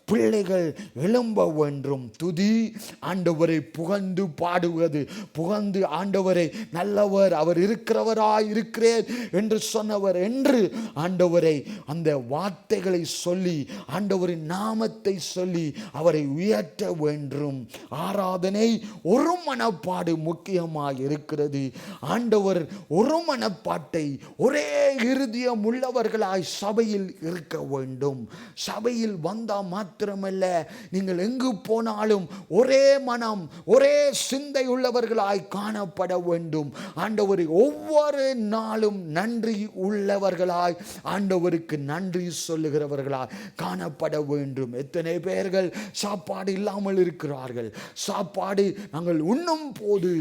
பிள்ளைகள் எழும்ப வேண்டும். துதி ஆண்டவரை புகழ்ந்து பாடுவது, புகழ்ந்து ஆண்டவரை நல்லவர், அவர் இருக்கிறவராய் இருக்கிறேன் என்று சொன்னவர் என்று ஆண்டவரை அந்த வார்த்தைகளை சொல்லி, ஆண்டவரின் நாமத்தை சொல்லி அவரை உயர்த்த வேண்டும். ஆராதனை ஒரு மனப்பாடு முக்கியமாக இருக்கிறது. ஆண்டவர் ஒரு மனப்பாட்டை, ஒரே இறுதி உள்ளவர்களாய் சபையில் இருக்க வேண்டும். சபையில் வந்தால் மாத்திரமல்ல, நீங்கள் எங்கு போனாலும் ஒரே மனம், ஒரே சிந்தை உள்ளவர்களாய் காணப்பட வேண்டும். ஆண்டவரை ஒவ்வொரு நாளும் நன்றி உள்ளவர்களாய், ஆண்டவருக்கு நன்றி சொல்லுகிறவர்களாய் காணப்பட வேண்டும். எத்தனை பேர்கள் சாப்பாடு இல்லாமல் இருக்கிறார்கள். சாப்பாடு நாங்கள் உண்ணும் போது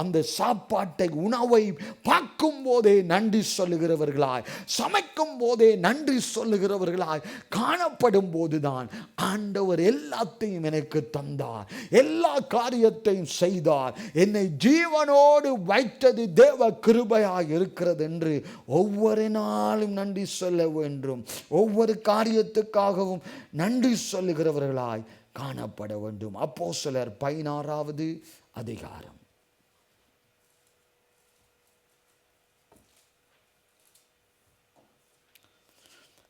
அந்த சாப்பாட்டை, உணவை பார்க்கும் போதே நன்றி சொல்லுகிறவர்களாய், சமைக்கும் போதே நன்றி சொல்லுகிறவர்களாய் காணப்படும் போதுதான் ஆண்டவர் எல்லாத்தையும் எனக்கு தந்தார், எல்லா காரியத்தையும் செய்தார், என்னை ஜீவனோடு வைத்தது தேவ கிருபையாய் இருக்கிறது என்று ஒவ்வொரு நாளும் நன்றி சொல்ல வேண்டும். ஒவ்வொரு காரியத்துக்காகவும் நன்றி சொல்லுகிறவர்களாய் காணப்பட வேண்டும். அப்போஸ்தலர் 16வது அதிகாரம்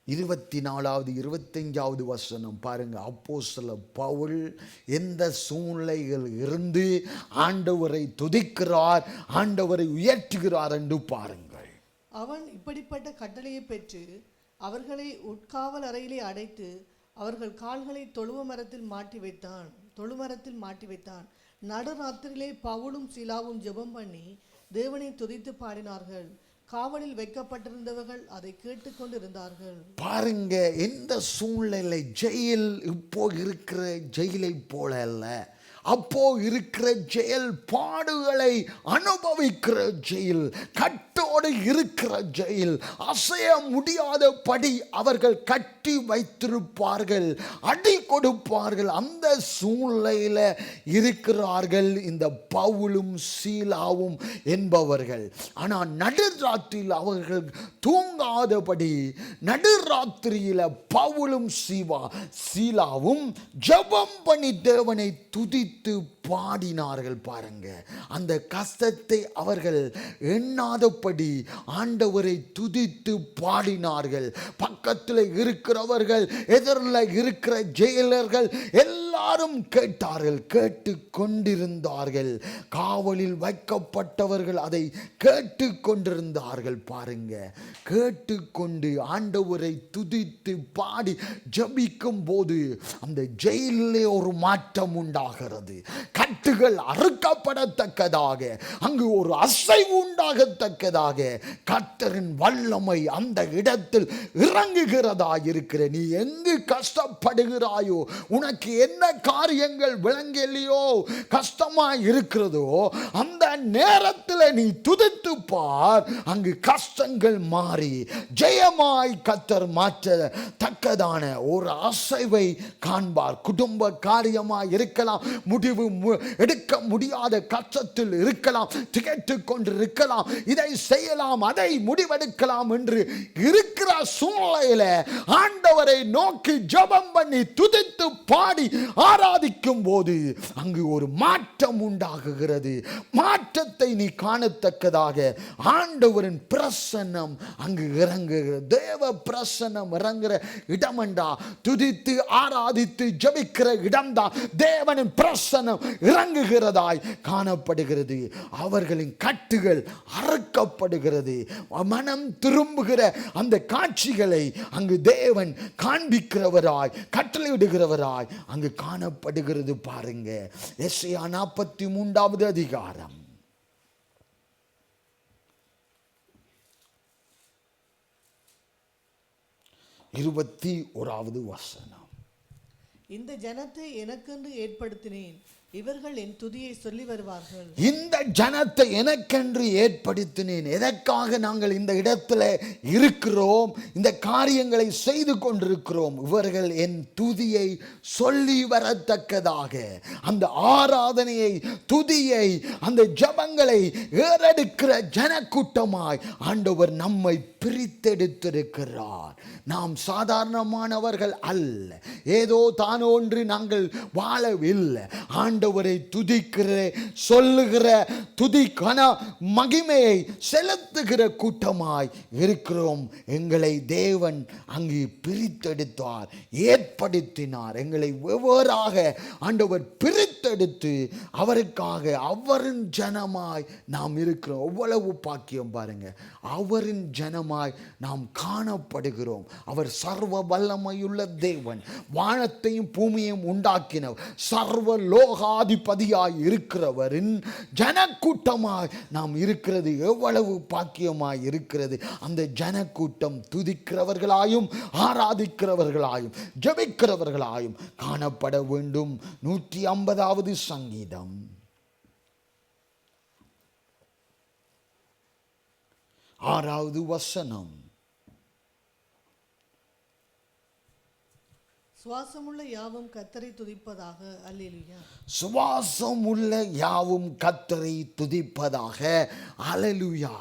24வது 25வது வசனம் பாருங்க. அப்போஸ்தலர் பவுல் எந்த சூழ்நிலையில் இருந்து ஆண்டவரை துதிக்கிறார், ஆண்டவரை உயர்த்துகிறார் என்று பாருங்கள். அவன் இப்படிப்பட்ட கட்டளையை பெற்று அவர்களை உட்காவல் அறையிலே அடைத்து அவர்கள் கால்களை தொழுமரத்தில் மாட்டி வைத்தான். நடுராத்திரியிலே பவுலும் சீலாவும் ஜெபம் பண்ணி தேவனை துதித்து பாடினார்கள். காவலில் வைக்கப்பட்டிருந்தவர்கள் அதை கேட்டுக்கொண்டு இருந்தார்கள். பாருங்க, எந்த சூழ்நிலை, ஜெயில் இப்போ இருக்கிற ஜெயிலை போல அல்ல. அப்போ இருக்கிற ஜெயில் பாடுகளை அனுபவிக்கிற ஜெயில், கட்டோடு இருக்கிற ஜெயில், அசைய முடியாதபடி அவர்கள் கட்டி வைத்திருப்பார்கள், அடி கொடுப்பார்கள். அந்த சூழ்நிலையில் இருக்கிறார்கள் இந்த பவுலும் சீலாவும் என்பவர்கள். ஆனால் நடுராத்திரியில் அவர்கள் தூங்காதபடி, நடுராத்திரியில் பவுலும் சீலாவும் ஜெபம் பண்ணி தேவனை துதித்து துதித்து பாடினார்கள். பாருங்க, அந்த கஷ்டத்தை அவர்கள் எண்ணாதபடி ஆண்டவரை துதித்து பாடினார்கள். பக்கத்தில் இருக்கிறவர்கள், எதிரில் இருக்கிற ஜெயிலர்கள் எல்லாரும் கேட்டார்கள், கேட்டு கொண்டிருந்தார்கள். காவலில் வைக்கப்பட்டவர்கள் அதை கேட்டு கொண்டிருந்தார்கள். பாருங்க, கேட்டுக்கொண்டு ஆண்டவரை துதித்து பாடி ஜபிக்கும் போது அந்த ஜெயிலே ஒரு மாற்றம் உண்டாகிறது. கட்டுகள் அறுக்கப்படத்தக்கதாக, அங்கு ஒரு அசைவு உண்டாகத்தக்கதாக கர்த்தரின் வல்லமை அந்த இடத்தில் இறங்குகிறதா இருக்கிற. நீ எங்கு கஷ்டப்படுகிறாயோ, உனக்கு என்ன காரியங்கள் விளங்கலையோ, கஷ்டமாய் இருக்கிறதோ, அந்த நேரத்தில் நீ துதித்து பார். அங்கு கஷ்டங்கள் மாறி ஜெயமாய் கர்த்தர் மாற்றத்தக்கதான ஒரு அசைவை காண்பார். குடும்ப காரியமாய் இருக்கலாம், முடிவு எடுக்க முடியாத கஷ்டத்தில் இருக்கலாம், திகைத்து கொண்டிருக்கலாம், இதை செய்யலாம் அதை முடிவெடுக்கலாம் என்று இருக்கிற சூழ்நிலையில ஆண்டவரை நோக்கி ஜெபம் பண்ணி துதித்து பாடி ஆராதிக்கும் போது அங்கு ஒரு மாற்றம் உண்டாகுகிறது. மாற்றத்தை நீ காணத்தக்கதாக ஆண்டவரின் பிரசன்னம் அங்கு இறங்குகிறது. தேவ பிரசன்னம் இறங்குற இடமண்டா துதித்து ஆராதித்து ஜெபிக்கிற இடம்தான் தேவனின் பிரசன்னம் இறங்குகிறதாய் காணப்படுகிறது. அவர்களின் கட்டுகள் அறுக்கப்படுகிறது. மனம் திரும்புகிற அந்த காட்சிகளை அங்கு தேவன் காண்பிக்கிறவராய், கட்டளையிடுகிறவராய் அங்கு காணப்படுகிறது. பாருங்க, எசையா 43வது அதிகாரம் 21வது வசனம். இந்த ஜனத்தை எனக்கென்று ஏற்படுத்தினேன், இவர்கள் என் துதியை சொல்லி வருவார்கள். இந்த ஜனத்தை எனக்கென்று ஏற்படுத்தினேன். எதற்காக நாங்கள் இந்த இடத்துல இருக்கிறோம், இந்த காரியங்களை செய்து கொண்டிருக்கிறோம்? இவர்கள் என் துதியை சொல்லி வரத்தக்கதாக, அந்த ஆராதனையை, துதியை, அந்த ஜபங்களை ஏறெடுக்கிற ஜனக்கூட்டமாய் ஆண்டவர் நம்மை பிரித்தெடுத்திருக்கிறார். நாம் சாதாரணமானவர்கள் அல்ல, ஏதோ தானோன்று நாங்கள் வாழவில்லை. ஆண்டவரை துதிக்கிற, சொல்லுகிற, துதிக்கான மகிமையை செலுத்துகிற கூட்டமாய் இருக்கிறோம். எங்களை தேவன் அங்கு பிரித்தெடுத்தார், ஏற்படுத்தினார். எங்களை வெவ்வேறாக ஆண்டவர் பிரித்தெடுத்து அவருக்காக அவரின் ஜனமாய் நாம் இருக்கிறோம். எவ்வளவு பாக்கியம் பாருங்க! அவரின் ஜனமாய் நாம் காணப்படுகிறோம். அவர் சர்வ வல்லமையுள்ள தேவன், வானத்தையும் பூமியையும் உண்டாக்கினவர், சர்வ லோகாதிபதியாய் இருக்கிறவரின் ஜனக்கூட்டமாய் நாம் இருக்கிறது எவ்வளவு பாக்கியமாய் இருக்கிறது. அந்த ஜனக்கூட்டம் துதிக்கிறவர்களாயும் ஆராதிக்கிறவர்களாயும் ஜெபிக்கிறவர்களாயும் காணப்பட வேண்டும். 150வது சங்கீதம் 6வது வசனம். சுவாசமுள்ள யாவும் கர்த்தரை துதிப்பதாக. அல்லேலூயா. சுவாசமுள்ள யாவும் கர்த்தரை துதிப்பதாக. அல்லேலூயா.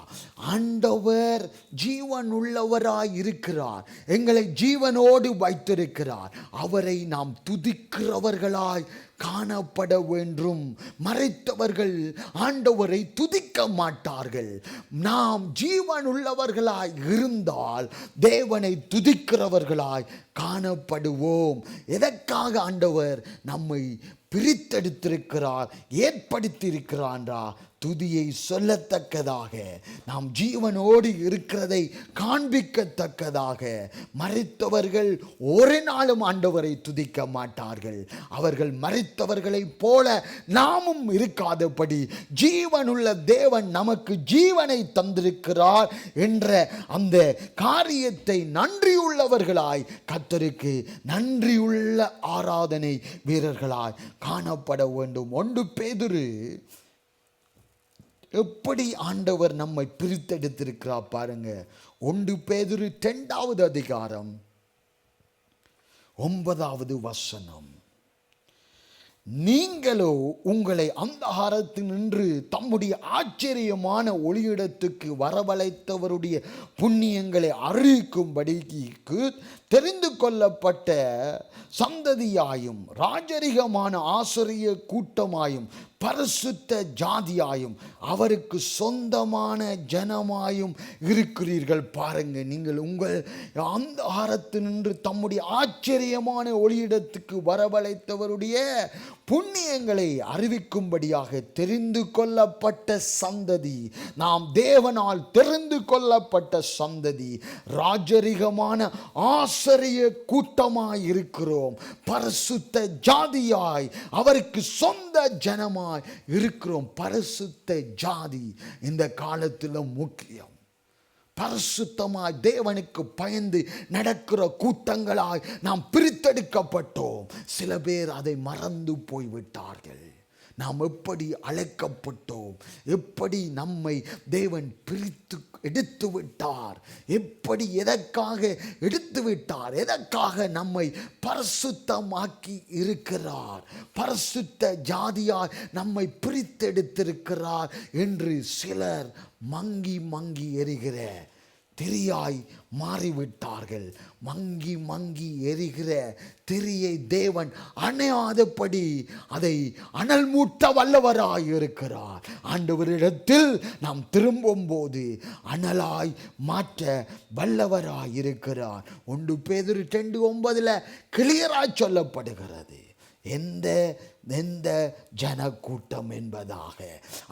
ஆண்டவர் ஜீவனுள்ளவராய் இருக்கிறார், எங்களை ஜீவனோடு வைத்திருக்கிறார். அவரை நாம் துதிக்கிறவர்களாய் காணப்பட வேண்டும். மறைத்தவர்கள் ஆண்டவரை துதிக்க மாட்டார்கள். நாம் ஜீவனுள்ளவர்களாய் இருந்தால் தேவனை துதிக்கிறவர்களாய் காணப்படுவோம். எதற்காக ஆண்டவர் நம்மை பிரித்தெடுத்திருக்கிறார், ஏற்படுத்தியிருக்கிறான்றா? துதியை சொல்லத்தக்கதாக, நாம் ஜீவனோடு இருக்கிறதை காண்பிக்கத்தக்கதாக. மரித்தவர்கள் ஒரு நாளும் ஆண்டவரை துதிக்க மாட்டார்கள். அவர்கள் மரித்தவர்களைப் போல நாமும் இருக்காதபடி ஜீவனுள்ள தேவன் நமக்கு ஜீவனை தந்திருக்கிறார் என்ற அந்த காரியத்தை நன்றியுள்ளவர்களாய், கர்த்தருக்கு நன்றியுள்ள ஆராதனை வீரர்களாய் காணப்பட வேண்டும். 1 பேதுரு எப்படி ஆண்டவர் நம்மை பிரித்தெடுத்திருக்கிறார் பாருங்க. 1 பேதுரு 2வது அதிகாரம் 9வது வசனம். நீங்களோ உங்களை அந்தகாரத்தினின்று தம்முடைய ஆச்சரியமான ஒளியிடத்துக்கு வரவழைத்தவருடைய புண்ணியங்களை அறிவிக்கும்படிக்கு தெரிந்து கொள்ளப்பட்ட சந்ததியாயும் ராஜரிகமான ஆசிரிய கூட்டமாயும் பரிசுத்த ஜாதியாயும் அவருக்கு சொந்தமான ஜனமாயும் இருக்கிறீர்கள். பாருங்க, நீங்கள் உங்கள் அந்தகாரத்தினின்று தம்முடைய ஆச்சரியமான ஒளியிடத்துக்கு வரவழைத்தவருடைய புண்ணியங்களை அறிவிக்கும்படியாக தெரிந்து கொள்ளப்பட்ட சந்ததி, நாம் தேவனால் தெரிந்து கொள்ளப்பட்ட சந்ததி, ராஜரிகமான ஆசிரிய கூட்டமாய் இருக்கிறோம், பரிசுத்த ஜாதியாய் அவருக்கு சொந்த ஜனமாய் இருக்கிறோம். பரிசுத்த ஜாதி இந்த காலத்தில் முக்கியம். பரிசுத்தமாய் தேவனுக்கு பயந்து நடக்கிற கூட்டங்களாய் நாம் பிரித்தெடுக்கப்பட்டோம். சில பேர் அதை மறந்து போய்விட்டார்கள். நாம் எப்படி அழைக்கப்பட்டோம், எப்படி நம்மை தேவன் பிரித்து எடுத்து விட்டார், எப்படி எதற்காக எடுத்து விட்டார், எதற்காக நம்மை பரிசுத்தமாக்கி இருக்கிறார், பரிசுத்த ஜாதியாய் நம்மை பிரித்தெடுத்திருக்கிறார் என்று சிலர் மங்கி மங்கி எரிகிற திரியாய் மாறிவிட்டார்கள். மங்கி மங்கி எரிகிற திரியை தேவன் அணையாதபடி அதை அனல் மூட்ட வல்லவராய் இருக்கிறார். ஆண்டவரிடத்தில் நாம் திரும்பும் போது அனலாய் மாற்ற வல்லவராய் இருக்கிறார். 1 பேதுரு 2:9 கிளியராய் சொல்லப்படுகிறது. எந்த ஜனக்கூட்டம் என்பதாக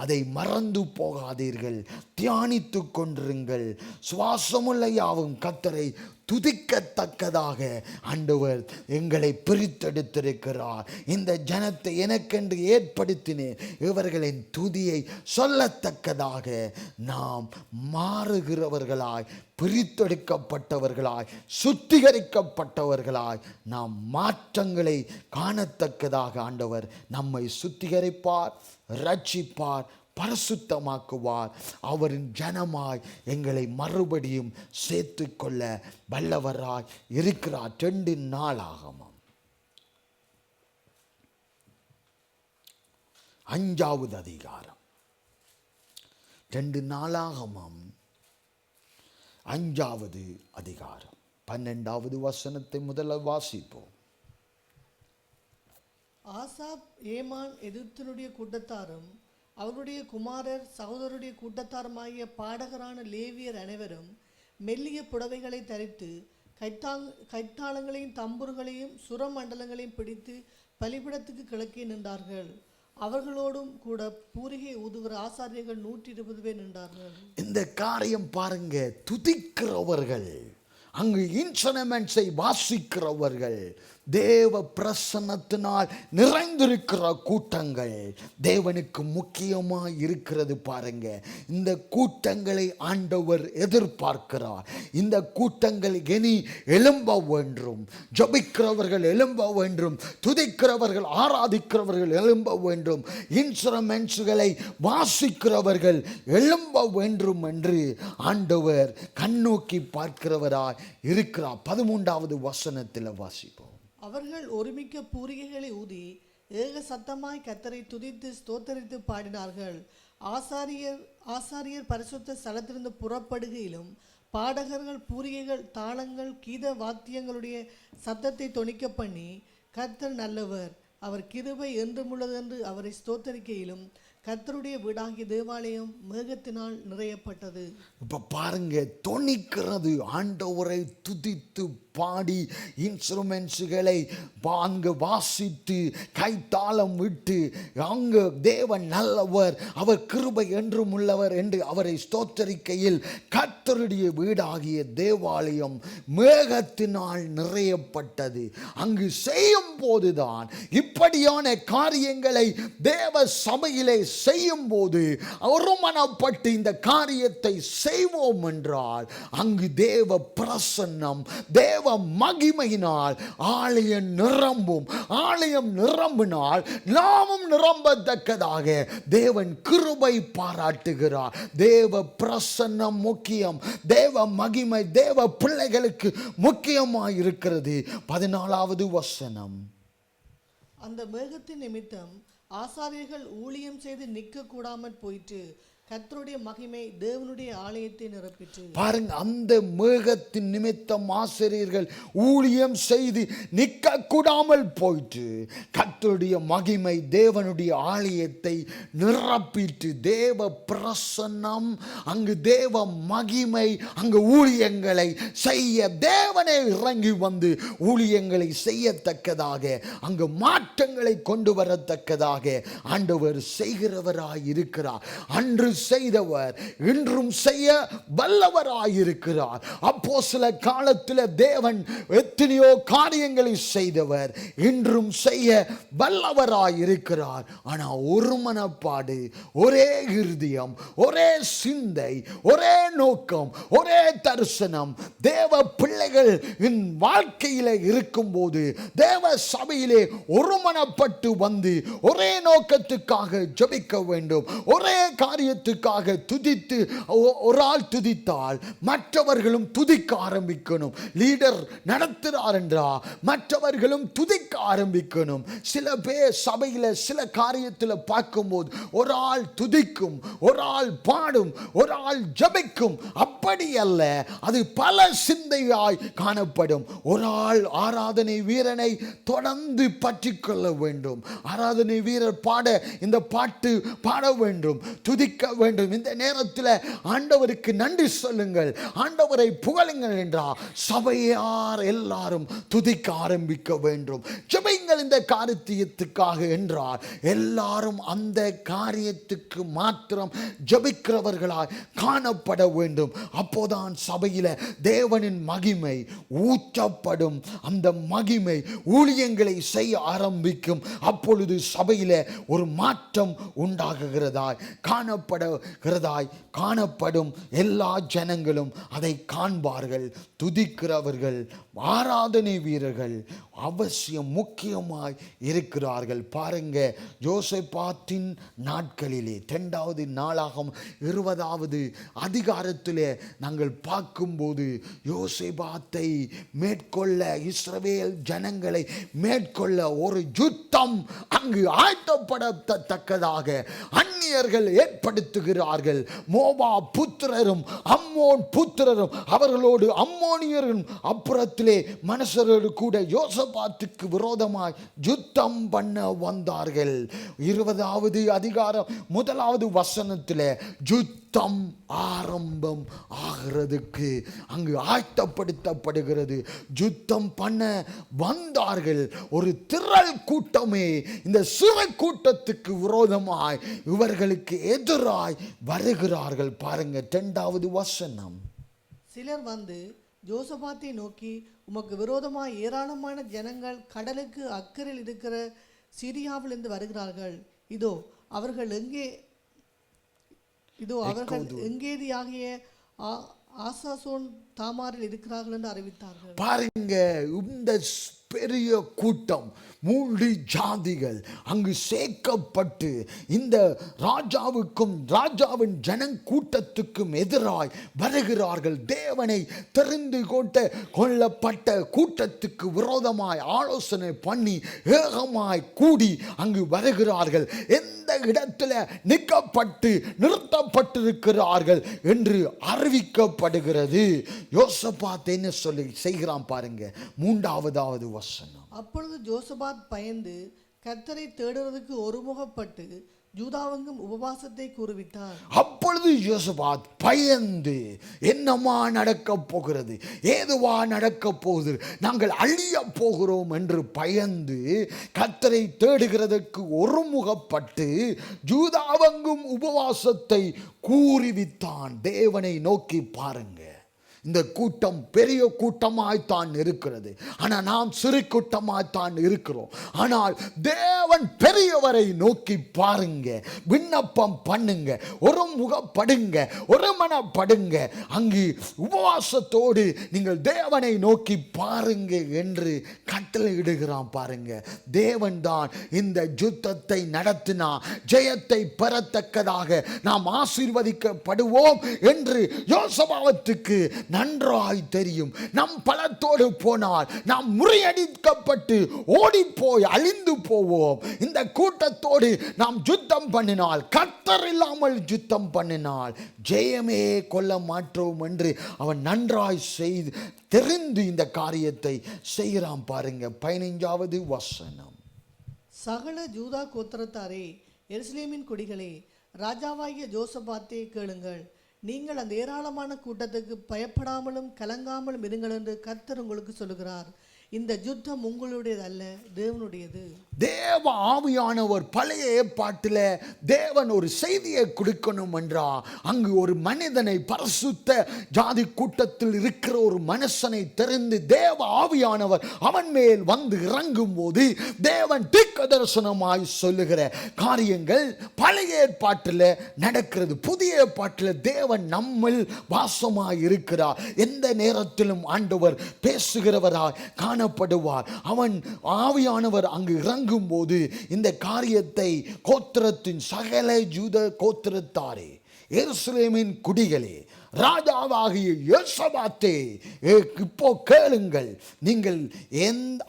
அதை மறந்து போகாதீர்கள், தியானித்து கொண்டிருங்கள். சுவாசமுள்ள யாவும் கர்த்தரை துதிக்கத்தக்கதாக ஆண்டவர் எங்களை பிரித்தெடுத்திருக்கிறார். இந்த ஜனத்தை எனக்கென்று ஏற்படுத்தினேன், இவர்களின் துதியை சொல்லத்தக்கதாக நாம் மாறுகிறவர்களாய், பிரித்தெடுக்கப்பட்டவர்களாய், சுத்திகரிக்கப்பட்டவர்களாய் நாம் மாற்றங்களை காணத்தக்கதாக ஆண்டவர் நம்மை சுத்திகரிப்பார், ரட்சிப்பார், பரிசுத்தமாக்குவார். அவரின் ஜனமாய் எங்களை மறுபடியும் சேர்த்து கொள்ள வல்லவராய் இருக்கிறார். 2 நாளாகமம் 5வது அதிகாரம். 2 நாளாகமம் 5வது அதிகாரம் 12வது வசனத்தை முதல்ல வாசிப்போம். ஆசாப், ஏமான், எதுத்தனுடைய கூட்டத்தாரும் அவருடைய குமாரர் சகோதரருடைய கூட்டத்தாருமாகிய பாடகரான லேவியர் அனைவரும் மெல்லிய புடவைகளை தரித்து கைத்தாளங்களையும் தம்புர்களையும் சுரமண்டலங்களையும் பிடித்து பலிபிடத்துக்கு கிழக்கே நின்றார்கள். அவர்களோடும் கூட பூரிகை ஊதுகிற ஆசாரியர்கள் 120 பேர் நின்றார்கள். இந்த காரியம் பாருங்க, துதிக்கிறவர்கள், அங்கு இன்ஸ்ட்ருமெண்ட்ஸை வாசிக்கிறவர்கள், தேவ பிரசன்னத்தினால் நிறைந்திருக்கிற கூட்டங்கள் தேவனுக்கு முக்கியமாக இருக்கிறது. பாருங்க, இந்த கூட்டங்களை ஆண்டவர் எதிர்பார்க்கிறார். இந்த கூட்டங்கள் இனி எழும்ப வேண்டும். ஜபிக்கிறவர்கள் எழும்ப வேண்டும், துதிக்கிறவர்கள் ஆராதிக்கிறவர்கள் எழும்ப வேண்டும், இன்ஸ்ட்ருமெண்ட்ஸ்களை வாசிக்கிறவர்கள் எழும்ப வேண்டும் என்று ஆண்டவர் கண்ணோக்கி பார்க்கிறவராய் இருக்கிறார். 13வது வசனத்தில் வாசிப்போம். அவர்கள் ஒருமிக்க பூரிகைகளை ஊதி ஏக சத்தமாய் கர்த்தரை துதித்து ஸ்தோத்தரித்து பாடினார்கள். ஆசாரியர் பரிசுத்த ஸ்தலத்திலிருந்து புறப்படுகையிலும் பாடகர்கள் பூரிகைகள், தாளங்கள், கீத வாத்தியங்களுடைய சத்தத்தை தொனிக்க பண்ணி கர்த்தர் நல்லவர், அவர் கிருபை என்றுமுள்ளது என்று அவரை ஸ்தோத்தரிக்கையிலும் கர்த்தருடைய வீடாகிய தேவாலயம் மேகத்தினால் நிறையப்பட்டது. இப்ப பாருங்க, தொனிக்கிறது, ஆண்டவரை துதித்து பாடி இன்ஸ்ட்ருமெண்ட்ஸுகளை அங்கு வாசித்து கைத்தாளம் விட்டு அங்கு தேவன் நல்லவர், அவர் கிருபை என்றும் உள்ளவர் என்று அவரை ஸ்தோத்தரிக்கையில் கர்த்தருடைய வீடாகிய தேவாலயம் மேகத்தினால் நிறையப்பட்டது. அங்கு செய்யும் போதுதான், இப்படியான காரியங்களை தேவ சபையிலே செய்யும் போது ஒருமனப்பட்டு இந்த காரியத்தை செய்வோம் என்றால் அங்கு தேவ பிரசன்னம், தேவ மகிமையினால் ஆலயம் நிரம்பும். ஆலயம் நிரம்பினால் நாமும் நிரம்பத்தக்கதாக தேவன் கிருபை பாராட்டுகிறார். தேவ பிரசன்னம் முக்கியம், தேவ மகிமை தேவ பிள்ளைகளுக்கு முக்கியமாய் இருக்கிறது. 14வது வசனம். அந்த மேகத்தின் நிமித்தம் ஆசாரியர்கள் ஊழியம் செய்து நிற்க கூடாமற் போயிற்று. கர்த்தருடைய மகிமை தேவனுடைய ஆலயத்தை நிரப்பிற்று. பாருங்க, அந்த மேகத்தின் நிமித்தம் ஆசிரியர்கள் ஊழியம் செய்து நிற்க கூடாமல் போயிற்று. கர்த்தருடைய மகிமை தேவனுடைய ஆலயத்தை நிரப்பிற்று. தேவ பிரசன்னம் அங்கு, தேவ மகிமை அங்கு ஊழியங்களை செய்ய தேவனே இறங்கி வந்து ஊழியங்களை செய்யத்தக்கதாக, அங்கு மாற்றங்களை கொண்டு வரத்தக்கதாக ஆண்டவர் செய்கிறவராய் இருக்கிறார். அன்று செய்தவர் இன்றும் செய்ய வல்லவராயிருக்கிறார். அப்போஸ்தல காலத்தில் தேவன் எத்தனையோ காரியங்களை செய்தவர், இன்றும் செய்ய வல்லவராயிருக்கிறார். ஆனால் ஒரு மனப்பாடு, ஒரே இருதயம், ஒரே சிந்தை, ஒரே நோக்கம், ஒரே தரிசனம் தேவ பிள்ளைகள் வாழ்க்கையில் இருக்கும்போது, தேவ சபையிலே ஒருமனப்பட்டு வந்து ஒரே நோக்கத்துக்காக ஜெபிக்க வேண்டும். ஒரே காரியத்துக்காக துதித்து, ஒரு ஆள் துதித்தால் மற்றவர்களும் துதிக்க ஆரம்பிக்கணும். லீடர் நடத்துகிறார் என்றால் மற்றவர்களும் துதிக்க ஆரம்பிக்கணும். சில பேர் சபையில் சில காரியத்தில் பார்க்கும்போது ஒரு ஆள் துதிக்கும், ஒரு ஆள் பாடும், ஒரு ஆள் ஜெபிக்கும். அப்படி அல்ல, அது பல சிந்தையாய் காணப்படும். ஒரு ஆள் ஆராதனை வீரனை தொடர்ந்து பற்றி கொள்ள வேண்டும். ஆராதனை வீரர் பாட இந்த பாட்டு பாட வேண்டும், துதிக்க வேண்டும். இந்த நேரத்தில் ஆண்டவருக்கு நன்றி சொல்லுங்கள், ஆண்டவரை புகழுங்கள் என்றால் சபையார் எல்லாரும் துதிக்க ஆரம்பிக்க வேண்டும். ஜெபிங்கள் இந்த காரியத்துக்காக என்றால் எல்லாரும் அந்த காரியத்துக்கு மாத்திரம் ஜெபிக்கிறவர்களாய் காணப்பட வேண்டும். அப்போதான் சபையில் தேவனின் மகிமை ஊற்றப்படும். அந்த மகிமை ஊழியங்களை செய்ய ஆரம்பிக்கும். அப்பொழுது சபையில் ஒரு மாற்றம் உண்டாகுகிறதாய் காணப்படும். எல்லா ஜனங்களும் அதை காண்பார்கள். துதிக்கிறவர்கள், ஆராதனை வீரர்கள் அவசியம் முக்கியமாய் இருக்கிறார்கள். பாருங்க, யோசபாத்தின் நாட்களிலே 2வது நாளாகமம் 20வது அதிகாரத்திலே நாங்கள் பார்க்கும்போது, யோசபாத்தை மேற்கொள்ள, இஸ்ரவேல் ஜனங்களை மேற்கொள்ள ஒரு யுத்தம் அங்கு ஆயத்தப்படத்தக்கதாக அந்நியர்கள் ஏற்படுத்துகிறார்கள். மோவா புத்திரரும் அம்மோன் புத்திரரும் அவர்களோடு அம்மோனியரும் அப்புறத்திலே மனுஷரோடு கூட யோசபாத்துக்கு விரோதமாய் யுத்தம் பண்ண வந்தார்கள். 20வது அதிகாரம் 1வது வசனத்தில் யுத்தம் ஆரம்பம் ஆகிறதுக்கு அங்கு ஆயத்தப்படுத்தப்படுகிறது. யுத்தம் பண்ண வந்தார்கள். ஒரு திரள் கூட்டமே இந்த சிறு கூட்டத்துக்கு விரோதமாய் இவர்களுக்கு எதிராய் வருகிறார்கள். பாருங்க 2வது வசனம். சிலர் வந்து யோசபாத்தை நோக்கி, உமக்கு விரோதமாய் ஏராளமான ஜனங்கள் கடலுக்கு அக்கறையில் இருக்கிற சிரியாவிலிருந்து வருகிறார்கள். இதோ அவர்கள் எங்கேதியாகிய ஆசாசோன் தாமாரில் இருக்கிறார்கள் என்று அறிவித்தார்கள். பாருங்க, இந்த பெரிய கூட்டம் 3 ஜாதிகள் அங்கு சேர்க்கப்பட்டு இந்த ராஜாவுக்கும் ராஜாவின் ஜனக்கூட்டத்துக்கும் எதிராய் வருகிறார்கள். தேவனை தெரிந்து கொள்ளப்பட்ட கூட்டத்துக்கு விரோதமாய் ஆலோசனை பண்ணி ஏகமாய் கூடி அங்கு வருகிறார்கள். எந்த இடத்துல நிறுத்தப்பட்டிருக்கிறார்கள் என்று அறிவிக்கப்படுகிறது. யோசபாத் என்ன சொல்லி செய்கிறான் பாருங்க, 3வது வசனம். அப்பொழுது யோசபாத் பயந்து கர்த்தரை தேடுவதற்கு ஒருமுகப்பட்டு யூதாவெங்கும் உபவாசத்தை கூறுவித்தார். அப்பொழுது யோசபாத் பயந்து, என்னமா நடக்க போகிறது, ஏதுவா நடக்க போகுது, நாங்கள் அழிய போகிறோம் என்று பயந்து கர்த்தரை தேடுகிறதற்கு ஒருமுகப்பட்டு யூதாவெங்கும் உபவாசத்தை கூறுவித்தான். தேவனை நோக்கி பாருங்க, இந்த கூட்டம் பெரிய கூட்டமாய்த்தான் இருக்கிறது, ஆனால் நாம் சிறு கூட்டமாய்த்தான் இருக்கிறோம். ஆனால் தேவன் பெரியவரை நோக்கி பாருங்க, விண்ணப்பம் பண்ணுங்க, ஒரு முகப்படுங்க, ஒரு மனப்படுங்க, அங்கு உபவாசத்தோடு நீங்கள் தேவனை நோக்கி பாருங்க என்று கட்டளையிடுகிறான். பாருங்க, தேவன் தான் இந்த யுத்தத்தை நடத்தினா ஜெயத்தை பெறத்தக்கதாக நாம் ஆசீர்வதிக்கப்படுவோம் என்று யோசபாத்துக்கு நன்றாய் தெரியும். நம் பலத்தோடு போனால் நாம் முறியடிக்கப்பட்டு ஓடி போய் அழிந்து போவோம். இந்த கூட்டத்தோடு நாம் யுத்தம் பண்ணினால், கர்த்தர் இல்லாமல் யுத்தம் பண்ணினால் ஜெயமே கொள்ள மாட்டோம் என்று அவன் நன்றாய் செய்து தெரிந்து இந்த காரியத்தை செய்கிறான். பாருங்க 15வது வசனம். சகல ஜூதா கோத்திரத்தாரே, எருசலேமின் குடிகளே, ராஜாவாகிய யோசபாத்தே கேளுங்கள். நீங்கள் அந்த ஏராளமான கூட்டத்துக்கு பயப்படாமலும் கலங்காமலும் இருங்கள் என்று கர்த்தர் உங்களுக்கு சொல்லுகிறார். இந்த யுத்தம் உங்களுடையது அல்ல, தேவனுடையது. தேவ ஆவியானவர் பழைய ஏற்பாட்டில் தேவன் ஒரு செய்தியை கொடுக்கணும் என்றா, அங்கு ஒரு மனிதனை, பரிசுத்த ஜாதி கூட்டத்தில் இருக்கிற ஒரு மனுஷனை தெரிந்து தேவ ஆவியானவர் அவன் மேல் வந்து இறங்கும் போது தேவன் தீர்க்கதரிசனமாய் சொல்லுகிற காரியங்கள் பழைய ஏற்பாட்டில் நடக்கிறது. புதிய ஏற்பாட்டில் தேவன் நம்மில் வாசமாய் இருக்கிறார். எந்த நேரத்திலும் ஆண்டவர் பேசுகிறவராய் காணப்படுவார். அவன் ஆவியானவர் அங்கு இறங்கும் போது இந்த காரியத்தை கோத்திரத்தின் சகல யூத கோத்திரத்தாரே, எருசலேமின் குடிகளே, ராஜாவாகிய யோசபாத்தே, இப்போ கேளுங்கள். நீங்கள்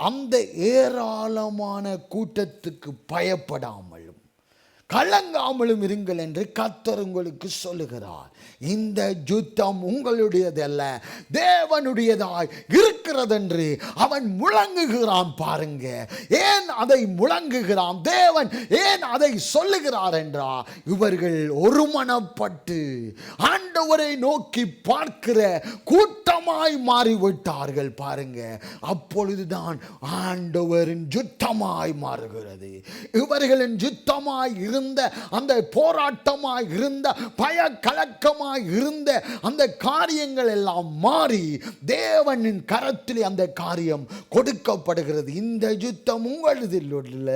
அந்த ஏராளமான கூட்டத்துக்கு பயப்படாமலும் கலங்காமலும் இருங்கள் என்று கர்த்தர் உங்களுக்கு சொல்லுகிறார். இந்த யுத்தம் உங்களுடையதல்ல, தேவனுடையதாய் இருக்கிறது என்று அவன் முழங்குகிறான். பாருங்க, ஏன் அதை முழங்குகிறான், தேவன் ஏன் அதை சொல்லுகிறார் என்றால், இவர்கள் ஒருமனப்பட்டு ஆண்டவரை நோக்கி பார்க்கிற கூட்டமாய் மாறிவிட்டார்கள். பாருங்க, அப்பொழுதுதான் ஆண்டவரின் யுத்தமாய் மாறுகிறது. இவர்களின் யுத்தமாய் இருந்த அந்த போராட்டமாய் இருந்த பய கலக்கமாய் இருந்த அந்த காரியங்கள் எல்லாம் மாறி தேவனின் கரத்திலே அந்த காரியம் கொடுக்கப்படுகிறது. இந்த யுத்தம் உங்களதில் உள்ள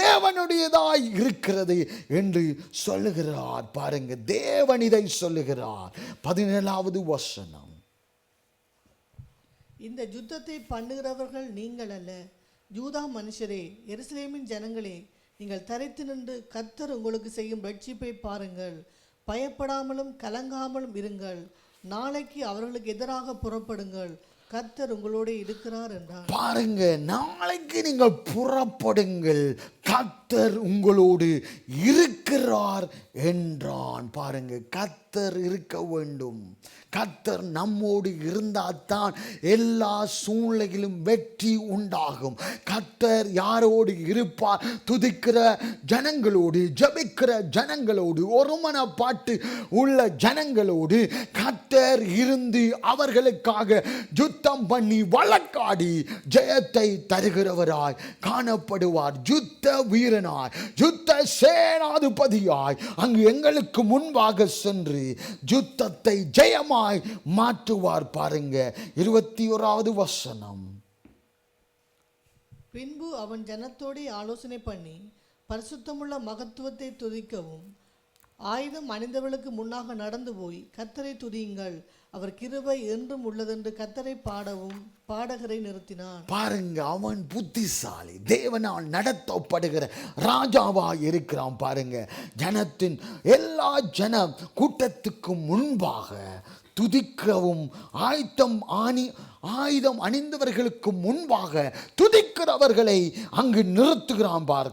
தேவனுடையதாய் இருக்கிறது என்று சொல்லுகிறார். பாருங்க, தேவன் இதை சொல்லுகிறார். 17வது வசனம். இந்த யுத்தத்தை பண்ணுகிறவர்கள் நீங்கள் அல்ல, யூதா மனுஷரே, எருசலேமின் ஜனங்களே, நீங்கள் தரித்து நின்று கர்த்தர் உங்களுக்கு செய்யும் ரட்சிப்பை பாருங்கள். பயப்படாமலும் கலங்காமலும் இருங்கள். நாளைக்கு அவர்களுக்கு எதிராக புறப்படுங்கள், கர்த்தர் உங்களோட இருக்கிறார் என்றார். பாருங்க, நாளைக்கு நீங்கள் புறப்படுங்கள், கர்த்தர் உங்களோடு இருக்கிறார் என்றான். பாருங்க, கர்த்தர் இருக்க வேண்டும். கர்த்தர் நம்மோடு இருந்தால்தான் எல்லா சூழ்நிலையிலும் வெற்றி உண்டாகும். கர்த்தர் யாரோடு இருப்பார்? துதிக்கிற ஜனங்களோடு, ஜெபிக்கிற ஜனங்களோடு, ஒருமனப்பாட்டு உள்ள ஜனங்களோடு கர்த்தர் இருந்து அவர்களுக்காக யுத்தம் பண்ணி வழக்காடி ஜெயத்தை தருகிறவராய் காணப்படுவார். யுத்த வீரனாய், யுத்த சேனாதிபதியாய் அங்கு எங்களுக்கு முன்பாக சென்று யுத்தத்தை ஜெயமாய் மாற்றுவார். பாருங்க 21வது வசனம். பின்பு அவன் ஜனத்தோடு ஆலோசனை பண்ணி பரிசுத்தமுள்ள மகத்துவத்தை துதிக்கவும் ஆயுதம் அணிந்தவர்களுக்கு முன்னாக நடந்து போய் கர்த்தரை துதியுங்கள், அவர் கிருபை என்றும் உள்ளதென்று கர்த்தரை பாடவும் பாடகரை நிறுத்தினான். பாருங்க, அவன் புத்திசாலி, தேவனால் நடத்தப்படுகிற ராஜாவாய் இருக்கிறான். பாருங்க, ஜனத்தின் எல்லா ஜன கூட்டத்துக்கும் முன்பாக துதிக்கவும் ஆயுதம் அணிந்தவர்களுக்கு முன்பாக துதிக்கிறவர்களை அங்கு நிறுத்துகிறான். பார்,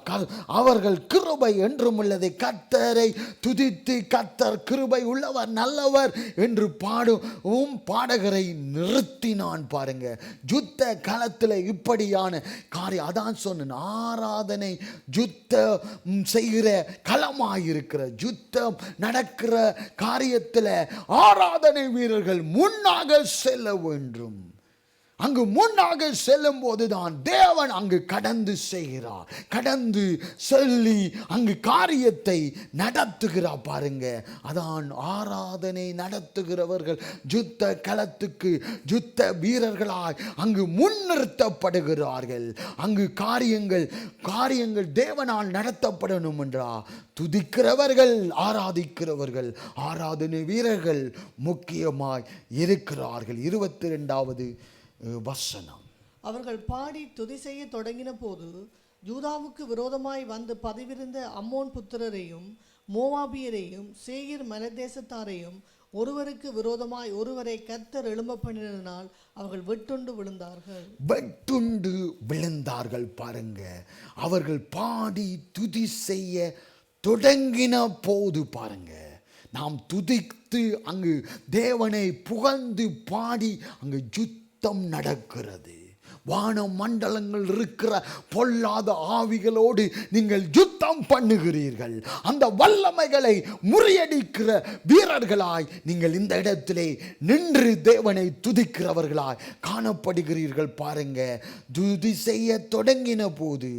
அவர்கள் கிருபை என்றும் உள்ளதை கர்த்தரை துதித்து கர்த்தர் கிருபை உள்ளவர் நல்லவர் என்று பாடும் பாடகரை நிறுத்தினான். பாருங்க, யுத்த காலத்தில் இப்படியான காரியம். அதான் சொன்ன ஆராதனை யுத்தம் செய்கிற களமாயிருக்கிற யுத்தம் நடக்கிற காரியத்தில் ஆராதனை வீரர்கள் முன்னாக செல்ல வேண்டும். அங்கு முன்னாக செல்லும் போதுதான் தேவன் அங்கு கடந்து செய்கிறார். கடந்து சொல்லி அங்கு காரியத்தை நடத்துகிறார். பாருங்க, அதான் ஆராதனை நடத்துகிறவர்கள் யுத்த களத்துக்கு யுத்த வீரர்களாய் அங்கு முன்னிறுத்தப்படுகிறார்கள். அங்கு காரியங்கள் தேவனால் நடத்தப்படணும் என்றா துதிக்கிறவர்கள், ஆராதிக்கிறவர்கள், ஆராதனை வீரர்கள் முக்கியமாய் இருக்கிறார்கள். 22வது வசனம். அவர்கள் பாடி துதி செய்ய தொடங்கின போது யூதாவுக்கு விரோதமாய் வந்து பதிவிருந்த அம்மோன் புத்திரரையும் மோவாபியரையும் சேயீர் மலைதேசத்தாரையும் ஒருவருக்கு விரோதமாய் ஒருவரை கர்த்தர் எழும்ப பண்ணினால் அவர்கள் வெட்டுண்டு விழுந்தார்கள். வெட்டுண்டு விழுந்தார்கள். பாருங்க, அவர்கள் பாடி துதி செய்ய தொடங்கின போது பாருங்க, நாம் துதித்து அங்கு தேவனை புகழ்ந்து பாடி அங்கு யுத்தம் நடக்கிறது. வான மண்டலங்கள் இருக்கிற பொல்லாத ஆவிகளோடு நீங்கள் யுத்தம் பண்ணுகிறீர்கள். அந்த வல்லமைகளை முறியடிக்கிற வீரர்களாய் நீங்கள் இந்த இடத்திலே நின்று தேவனை துதிக்கிறவர்களாய் காணப்படுகிறீர்கள். பாருங்க, துதி செய்ய தொடங்கின போது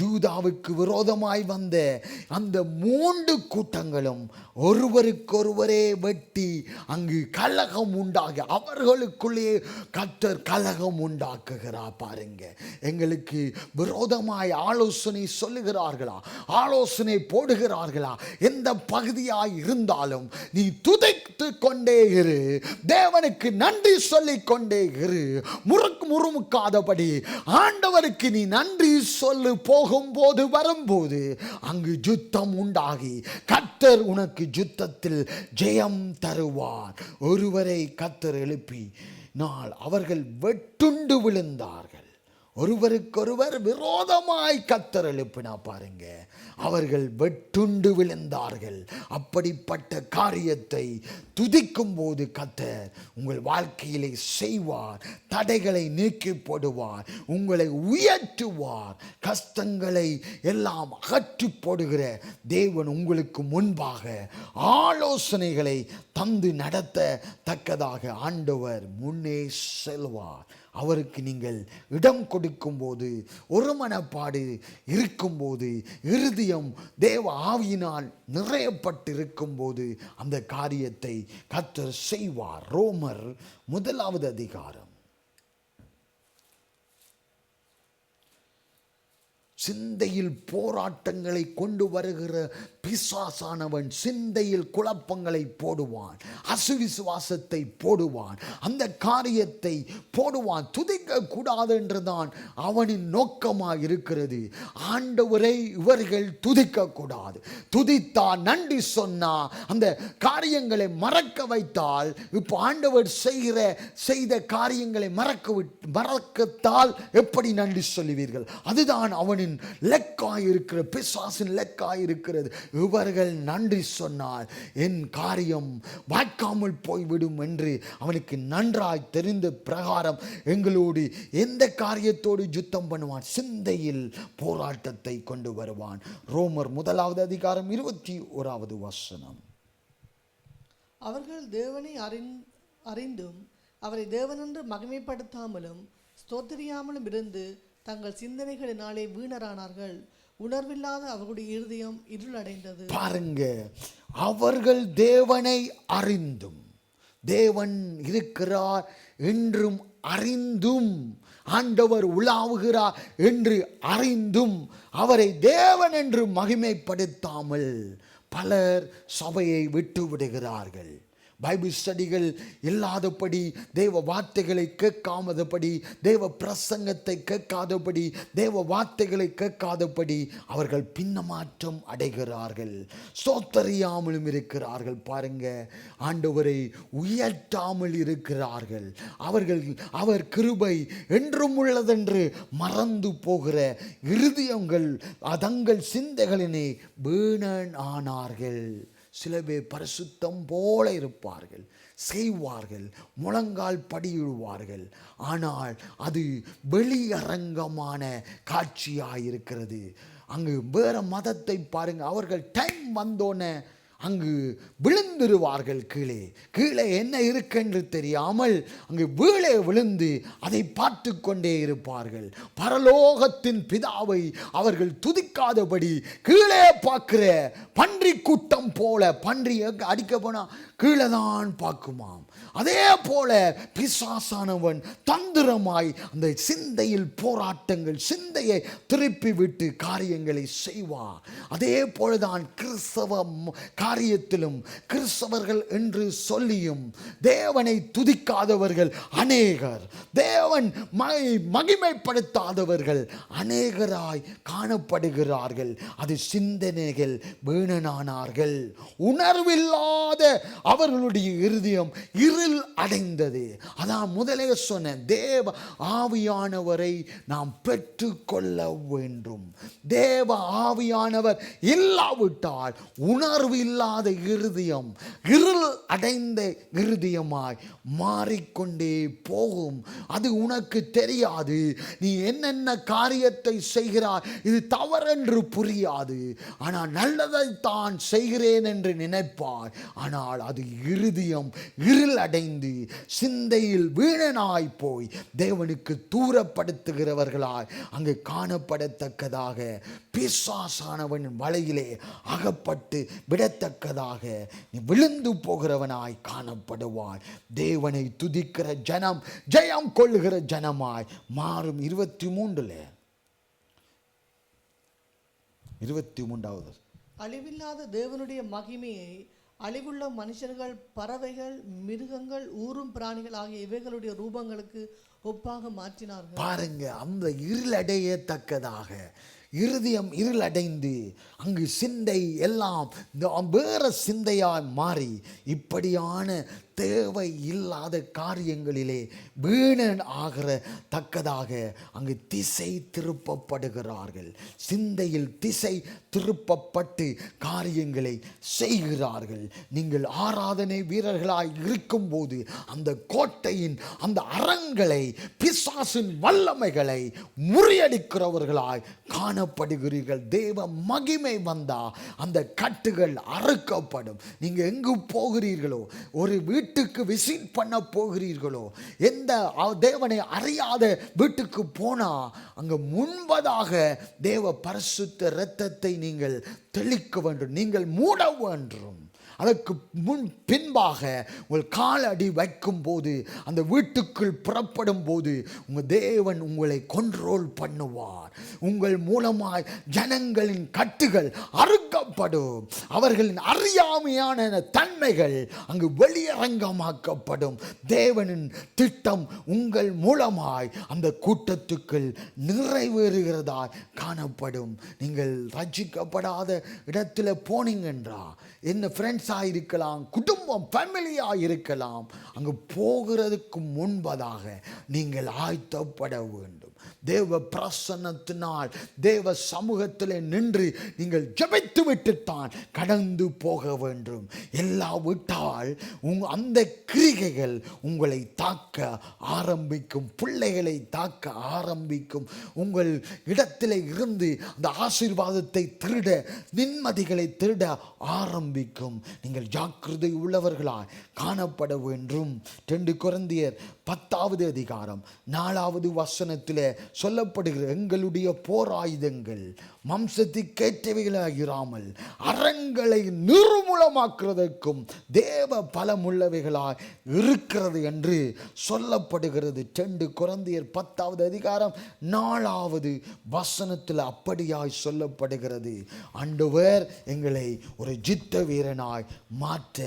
யூதாவுக்கு விரோதமாய் வந்த அந்த 3 கூட்டங்களும் ஒருவருக்கொருவரே வெட்டி அங்கு கலகம் உண்டாகி அவர்களுக்குள்ளே கர்த்தர் கலகம் உண்டாக்குகிறார். பாருங்க, எங்களுக்கு விரோதமாய் ஆலோசனை சொல்லுகிறார்களா, ஆலோசனை போடுகிறார்களா, எந்த பகுதியாய் இருந்தாலும் நீ துதித்து கொண்டே இரு, தேவனுக்கு நன்றி சொல்லிக் கொண்டே இரு. முறுமுறுக்காதபடி ஆண்டவருக்கு நீ நன்றி சொல்லு. போகும்போது வரும்போது அங்கு யுத்தம் உண்டாகி கர்த்தர் உனக்கு யுத்தத்தில் ஜெயம் தருவார். ஒருவரை கர்த்தர் எழுப்பி அவர்கள் வெட்டுண்டு விழுந்தார்கள். ஒருவருக்கொருவர் விரோதமாய் கர்த்தர் எழுப்பினா பாருங்க, அவர்கள் வெட்டுண்டு விழுந்தார்கள். அப்படிப்பட்ட காரியத்தை துதிக்கும் போது கர்த்தர் உங்கள் வாழ்க்கையிலே செய்வார். தடைகளை நீக்கி போடுவார், உங்களை உயர்த்துவார். கஷ்டங்களை எல்லாம் அகற்றி போடுகிற தேவன் உங்களுக்கு முன்பாக ஆலோசனைகளை தந்து நடத்த தக்கதாக ஆண்டவர் முன்னே செல்வார். அவருக்கு நீங்கள் இடம் கொடுக்கும்போது, ஒரு மனப்பாடு இருக்கும்போது, இருதயம் தேவ ஆவியினால் நிறையப்பட்டிருக்கும் போது அந்த காரியத்தை கர்த்தர் செய்வார். ரோமர் 1 அதிகாரம். சிந்தையில் போராட்டங்களை கொண்டு வருகிற பிசாசானவன் சிந்தையில் குழப்பங்களை போடுவான், அசுவிசுவாசத்தை போடுவான், அந்த காரியத்தை போடுவான். துதிக்க கூடாது என்றுதான் அவனின் நோக்கமாக இருக்கிறது. ஆண்டவரை இவர்கள் துதிக்க கூடாது. துதித்தா, நன்றி சொன்னா, அந்த காரியங்களை மறக்க வைத்தால், இப்போ ஆண்டவர் செய்த காரியங்களை மறக்கத்தால் எப்படி நன்றி சொல்லுவீர்கள்? அதுதான் அவனின் லெக்காயிருக்கிற, பிசாசின் லெக்காயிருக்கிறது. இவர்கள் நன்றி சொன்னால் என் காரியம் வாய்க்காமல் போய்விடும் என்று அவனுக்கு நன்றாய் தெரிந்த பிரகாரம் எங்களோடு எந்த காரியத்தோடு யுத்தம் பண்ணுவான்? சிந்தையில் போராட்டத்தை கொண்டு வருவான். ரோமர் 1 அதிகாரம் 21 வசனம். அவர்கள் தேவனை அறிந்தும் அவரை தேவனென்று மகிமைப்படுத்தாமலும் ஸ்தோத்திரியாமலும் இருந்து தங்கள் சிந்தனைகளினாலே வீணரானார்கள். உணர்வில்லாத அவர்களுடைய இருதயம் இருளடைந்தது. பாருங்க, அவர்கள் தேவனை அறிந்தும், தேவன் இருக்கிறார் என்றும் அறிந்தும், ஆண்டவர் உலாவுகிறார் என்று அறிந்தும் அவரை தேவன் என்று மகிமைப்படுத்தாமல் பலர் சபையை விட்டு விடுகிறார்கள். பைபிள் ஸ்டடிகள் இல்லாதபடி, தேவ வார்த்தைகளை கேட்காதபடி, தேவ பிரசங்கத்தை கேட்காதபடி, தேவ வார்த்தைகளை கேட்காதபடி அவர்கள் பின்னமாற்றம் அடைகிறார்கள். ஸ்தோத்தரியாமலும் இருக்கிறார்கள். பாருங்க, ஆண்டவரை உயர்த்தாமல் இருக்கிறார்கள். அவர் கிருபை என்றும் உள்ளதென்று மறந்து போகிற இருதயங்கள் அதங்கள் சிந்தைகளினே வீணன் ஆனார்கள். சில பேர் பரிசுத்தம் போல இருப்பார்கள், செய்வார்கள், முழங்கால் படியிடுவார்கள். ஆனால் அது வெளியரங்கமான காட்சியாயிருக்கிறது. அங்கு வேற மதத்தை பாருங்க, அவர்கள் டைம் வந்தோன்னே அங்கு விழுந்துருவார்கள். கீழே என்ன இருக்குன்னு தெரியாமல் அங்கு வீழே விழுந்து அதை பார்த்து கொண்டே இருப்பார்கள். பரலோகத்தின் பிதாவை அவர்கள் துதிக்காதபடி கீழே பார்க்கிற பன்றி கூட்டம் போல, பன்றி அடிக்க போனா கீழே தான் பார்க்குமாம். அதே போல பிசாசானவன் தந்திரமாய் அந்த சிந்தையில் போராட்டங்கள், சிந்தையை திருப்பி விட்டு காரியங்களை செய்வான். அதே போலதான் கிறிஸ்தவ காரியத்திலும் கிறிஸ்தவர்கள் என்று சொல்லியும் தேவனை துதிக்காதவர்கள் அநேகர், தேவன் மகிமைப்படுத்தாதவர்கள் அநேகராய் காணப்படுகிறார்கள். அது சிந்தனைகள் வீணனானார்கள். உணர்வில்லாத அவர்களுடைய இருதயம் இருள் அடைந்தது. அதான் முதலே சொன்ன, தேவ ஆவியானவரை நாம் பெற்றுக்கொள்ள வேண்டும். தேவ ஆவியானவர் இல்லாவிட்டால் உணர்வு இல்லாத இருதயம் இருள் அடைந்த இருதயமாய் மாறிக்கொண்டே போகும். அது உனக்கு தெரியாது. நீ என்னென்ன காரியத்தை செய்கிறாய், இது தவறென்று புரியாது. ஆனால் நல்லதை தான் செய்கிறேன் என்று நினைப்பாய். ஆனால் அது இருதயம் இருள் அடைந்து சிந்தையில் வீணனாய் போய் தேவனுக்கு தூரப்படுத்துகிறவர்களாய் அங்கு காணப்படத்தக்கதாக, பிசாசானவன் வலையிலே அகப்பட்டு விடத்தக்கதாக நீ விழுந்து போகிறவனாய் காணப்படுவாய். தேவனை துதிக்கிற ஜனம் ஜெயம் கொள்ளுகிற ஜனமாய் மாறும். 23வது அழிவில்லாத தேவனுடைய மகிமையை அழிவுள்ள மனுஷர்கள், பறவைகள், மிருகங்கள், ஊரும் பிராணிகள் ஆகிய இவைகளுடைய ரூபங்களுக்கு ஒப்பாக மாற்றினார்கள். பாருங்க, அந்த இருளடையத்தக்கதாக இருதயம் இருளடைந்து அங்கு சிந்தை எல்லாம் வேற சிந்தையாய் மாறி இப்படியான தேவை இல்லாத காரியங்களிலே வீணன் ஆகிற தக்கதாக அங்கு திசை திருப்பப்படுகிறார்கள். சிந்தையில் திசை திருப்பப்பட்டு காரியங்களை செய்கிறார்கள். நீங்கள் ஆராதனை வீரர்களாய் இருக்கும்போது அந்த கோட்டையின் அந்த அரண்களை, பிசாசின் வல்லமைகளை முறியடிக்கிறவர்களாய் காணப்படுகிறீர்கள். தேவ மகிமை வந்தா அந்த கட்டுகள் அறுக்கப்படும். நீங்க எங்கு போகிறீர்களோ, ஒரு வீட்டுக்கு விசிட் பண்ண போகிறீர்களோ, எந்த தேவனை அறியாத வீட்டுக்கு போனா அங்க முன்பதாக தேவ பரிசுத்த இரத்தத்தை நீங்கள் தெளிக்க வேண்டும், நீங்கள் மூட வேண்டும். அதற்கு பின்பாக உங்கள் காலடி வைக்கும் போது, அந்த வீட்டுக்குள் புறப்படும் போது உங்கள் தேவன் உங்களை கண்ட்ரோல் பண்ணுவார். உங்கள் மூலமாய் ஜனங்களின் கட்டுகள் அறுக்கப்படும். அவர்களின் அறியாமையான தன்மைகள் அங்கு வெளியரங்கமாக்கப்படும். தேவனின் திட்டம் உங்கள் மூலமாய் அந்த கூட்டத்துக்குள் நிறைவேறுகிறதாய் காணப்படும். நீங்கள் ரட்சிக்கப்படாத இடத்துல போனீங்கன்றா, என்ன ஃப்ரெண்ட்ஸாக இருக்கலாம், குடும்பம் ஃபேமிலியாக இருக்கலாம், அங்கு போகிறதுக்கு முன்பதாக நீங்கள் ஆயத்தப்பட வேண்டும். தேவ பிரசன்னத்தினால் தேவ சமூகத்தில் நின்று நீங்கள் ஜெபித்து விட்டுத்தான் கடந்து போக வேண்டும். எல்லாவிட்டால் அந்த கிரிகைகள் உங்களை தாக்க ஆரம்பிக்கும், பிள்ளைகளை தாக்க ஆரம்பிக்கும். உங்கள் இடத்துல இருந்து அந்த ஆசீர்வாதத்தை திருட, நிம்மதிகளை திருட ஆரம்பிக்கும். நீங்கள் ஜாக்கிரதை உள்ளவர்களாய் காணப்பட வேண்டும். 2 கொரிந்தியர் 10வது அதிகாரம் 4வது வசனத்தில் சொல்லப்படுகிற, எங்களுடைய போராயுதங்கள் மாம்சத்திற்கேற்றவைகளாயிராமல் அரண்களை நிர்மூலமாக்குவதற்கும் தேவ பலமுள்ளவைகளாய் இருக்கிறது என்று சொல்லப்படுகிறது. 2 கொரிந்தியர் 10வது அதிகாரம் 4வது வசனத்தில் அப்படியாய் சொல்லப்படுகிறது. ஆண்டவர் எங்களை ஒரு ஜித்த வீரனாய் மாற்ற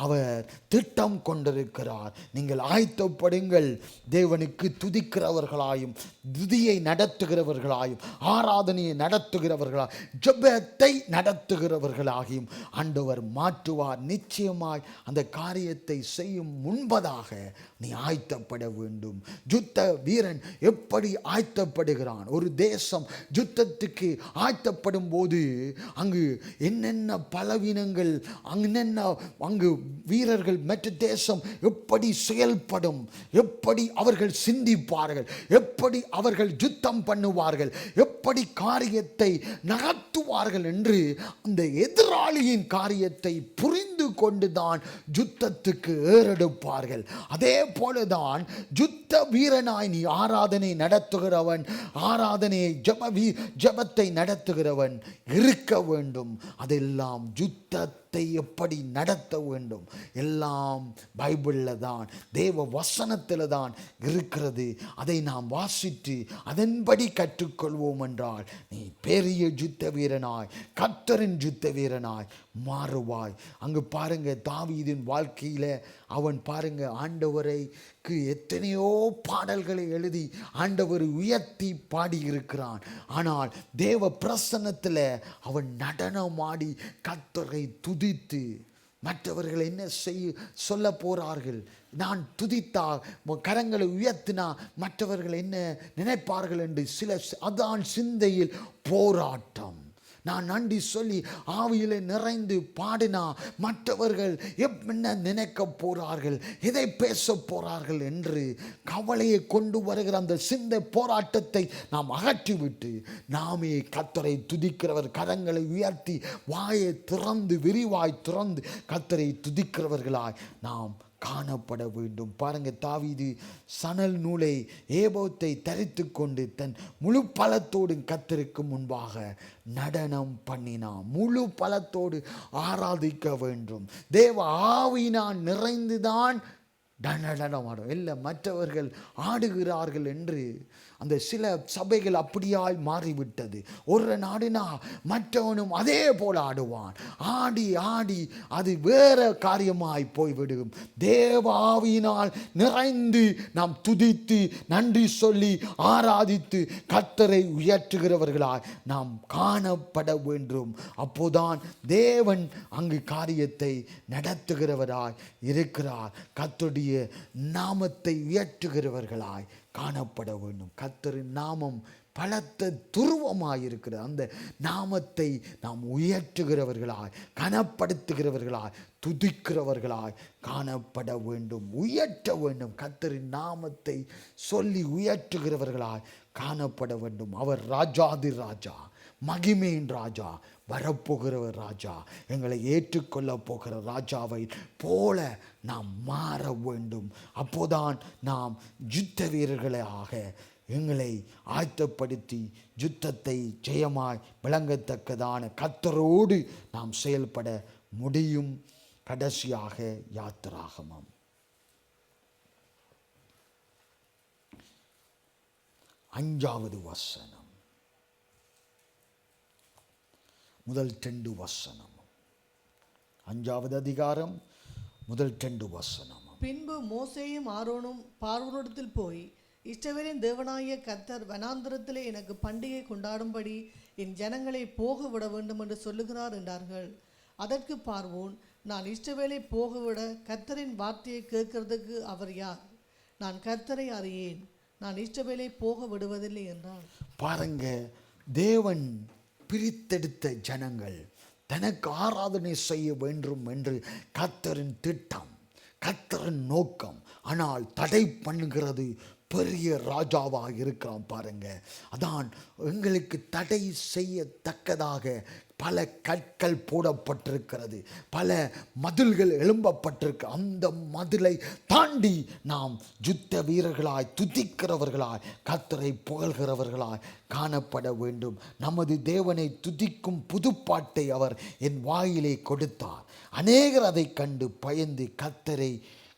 அவர் திட்டம் கொண்டிருக்கிறார். நீங்கள் ஆயத்தப்படுங்கள். தேவனுக்கு துதிக்கிறவர்களாயும், துதியை நடத்துகிறவர்களாயும், ஆராதனையை நடத்துகிறவர்களாய், ஜெபத்தை நடத்துகிறவர்களாகியும் ஆண்டவர் மாற்றுவார். நிச்சயமாய் அந்த காரியத்தை செய்யும் முன்பதாக நீ ஆயத்தப்பட வேண்டும். யுத்த வீரன் எப்படி ஆயத்தப்படுகிறான்? ஒரு தேசம் யுத்தத்துக்கு ஆயத்தப்படும் போது அங்கு என்னென்ன பலவீனங்கள், அங்கு வீரர்கள் மற்ற தேசம் எப்படி செயல்படும், எப்படி அவர்கள் சிந்திப்பார்கள், எப்படி அவர்கள் யுத்தம் பண்ணுவார்கள், எப்படி காரியத்தை நகர்த்துவார்கள் என்று அந்த எதிராளியின் காரியத்தை புரிந்து கொண்டுதான் யுத்தத்துக்கு ஏறெடுப்பார்கள். அதே போலதான் யுத்த வீரனாய் நீ ஆராதனை நடத்துகிறவன், ஆராதனையை ஜெபத்தை நடத்துகிறவன் இருக்க வேண்டும். அதெல்லாம் யுத்தத்தை எப்படி நடத்த வேண்டும் எல்லாம் பைபிளில் தான், தேவ வசனத்தில் தான் இருக்கிறது. அதை நாம் வாசித்து அதன்படி கற்றுக்கொள்வோம் என்றால் நீ பெரிய யுத்த வீரனாய், கர்த்தரின் யுத்த வீரனாய் மாறுவாய். அங்கு பாருங்க, தாவீதின் வாழ்க்கையில் அவன் பாருங்க ஆண்டவரைக்கு எத்தனையோ பாடல்களை எழுதி ஆண்டவரை உயர்த்தி பாடியிருக்கிறான். ஆனால் தேவ பிரசன்னத்தில் அவன் நடனமாடி கர்த்தரை துதித்து, மற்றவர்கள் என்ன சொல்ல போறார்கள், நான் துதித்தா கரங்களை உயர்த்தினா மற்றவர்கள் என்ன நினைப்பார்கள் என்று அதான் சிந்தையில் போராட்டம். நான் நன்றி சொல்லி ஆவியில் நிறைந்து பாடினா மற்றவர்கள் என்ன நினைக்க போறார்கள், எதை பேச போறார்கள் என்று கவலையை கொண்டு வருகிற அந்த சிந்தை போராட்டத்தை நாம் அகற்றிவிட்டு நாமே கர்த்தரை துதிக்கிறவர், கரங்களை உயர்த்தி வாயை திறந்து விரிவாய் திறந்து கர்த்தரை துதிக்கிறவர்களாய் நாம் காணப்பட வேண்டும். பாருங்க, தாவீது சணல் நூலை ஏபோத்தை தரித்து கொண்டு தன் முழு பலத்தோடு கர்த்தருக்கு முன்பாக நடனம் பண்ணினான். முழு பலத்தோடு ஆராதிக்க வேண்டும். தேவ ஆவியினால் நிறைந்துதான் நடனம் ஆடும். இல்லை மற்றவர்கள் ஆடுகிறார்கள் என்று அந்த சில சபைகள் அப்படியாய் மாறிவிட்டது. ஒரு நாடுனா மற்றவனும் அதே போல் ஆடுவான். ஆடி ஆடி அது வேற காரியமாய் போய்விடும். தேவ ஆவியினால் நிறைந்து நாம் துதித்து நன்றி சொல்லி ஆராதித்து கர்த்தரை உயர்த்துகிறவர்களாய் நாம் காணப்பட வேண்டும். அப்போதான் தேவன் அங்கு காரியத்தை நடத்துகிறவராய் இருக்கிறார். கர்த்தருடைய நாமத்தை உயர்த்துகிறவர்களாய் காணப்பட வேண்டும். கர்த்தரின் நாமம் பலத்த துருவமாயிருக்கிறது. அந்த நாமத்தை நாம் உயர்த்துகிறவர்களாய், கனப்படுத்துகிறவர்களாய், துதிக்கிறவர்களாய் காணப்பட வேண்டும், உயர்த்த வேண்டும். கர்த்தரின் நாமத்தை சொல்லி உயர்த்துகிறவர்களாய் காணப்பட வேண்டும். அவர் ராஜாதி ராஜா, மகிமையின் ராஜா, வரப்போகிறவர் ராஜா, எங்களை ஏற்றுக்கொள்ள போகிற ராஜாவை போல நாம் மாற வேண்டும். அப்போதான் நாம் யுத்த வீரர்களாக எங்களை ஆயத்தப்படுத்தி யுத்தத்தை ஜெயமாய் விளங்கத்தக்கதான கர்த்தரோடு நாம் செயல்பட முடியும். கடைசியாக யாத்திராகமம் 5வது வசனம், முதல் 2 வசனம். 5வது அதிகாரம் முதல் 2 வசனம். பின்பு மோசேயும் ஆரோனும் பார்வோனிடத்தில் போய், இஸ்ரவேலின் தேவனாகிய கர்த்தர் வனாந்திரத்திலே எனக்கு பண்டிகை கொண்டாடும்படி என் ஜனங்களை போக விட வேண்டும் என்று சொல்லுகிறார் என்றார்கள். அதற்கு பார்வோன், நான் இஸ்ரவேலை போகவிட கர்த்தரின் வார்த்தையை கேட்கிறதுக்கு அவர் யார்? நான் கர்த்தரை அறியேன், நான் இஸ்ரவேலை போக விடுவதில்லை என்றான். பாருங்க, தேவன் பிரித்தெடுத்த ஜனங்கள் தனக்கு ஆராதனை செய்ய வேண்டும் என்று கர்த்தரின் திட்டம், கர்த்தரின் நோக்கம். ஆனால் தடை பண்ணுகிறது பெரிய ராஜாவாக இருக்கிறான். பாருங்க, அதான் எங்களுக்கு தடை செய்யத்தக்கதாக பல கற்கள் போடப்பட்டிருக்கிறது, பல மதில்கள் எழும்பப்பட்டிருக்கு. அந்த மதிலை தாண்டி நாம் யுத்த வீரர்களாய், துதிக்கிறவர்களாய், கர்த்தரை புகழ்கிறவர்களாய் காணப்பட வேண்டும். நமது தேவனை துதிக்கும் புதுப்பாட்டை அவர் என் வாயிலே கொடுத்தார். அநேகர் அதை கண்டு பயந்து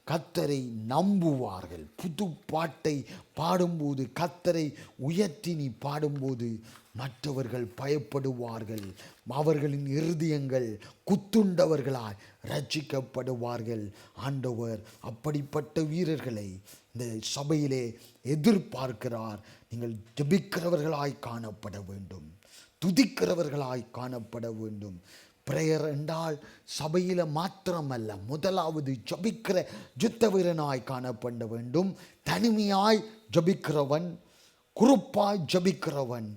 கர்த்தரை நம்புவார்கள். புது பாட்டை பாடும்போது, கர்த்தரை உயர்த்தி நீ பாடும்போது மற்றவர்கள் பயப்படுவார்கள். அவர்களின் இருதயங்கள் குத்துண்டவர்களாய் ரட்சிக்கப்படுவார்கள். ஆண்டவர் அப்படிப்பட்ட வீரர்களை இந்த சபையிலே எதிர்பார்க்கிறார். நீங்கள் ஜெபிக்கிறவர்களாய் காணப்பட வேண்டும், துதிக்கிறவர்களாய் காணப்பட வேண்டும். பிரேயர் என்றால் சபையில் மாத்திரமல்ல, முதலாவது ஜபிக்கிற யுத்த வீரனாய் காணப்பட வேண்டும். தனிமையாய் ஜபிக்கிறவன், குறுப்பாய் ஜபிக்கிறவன்,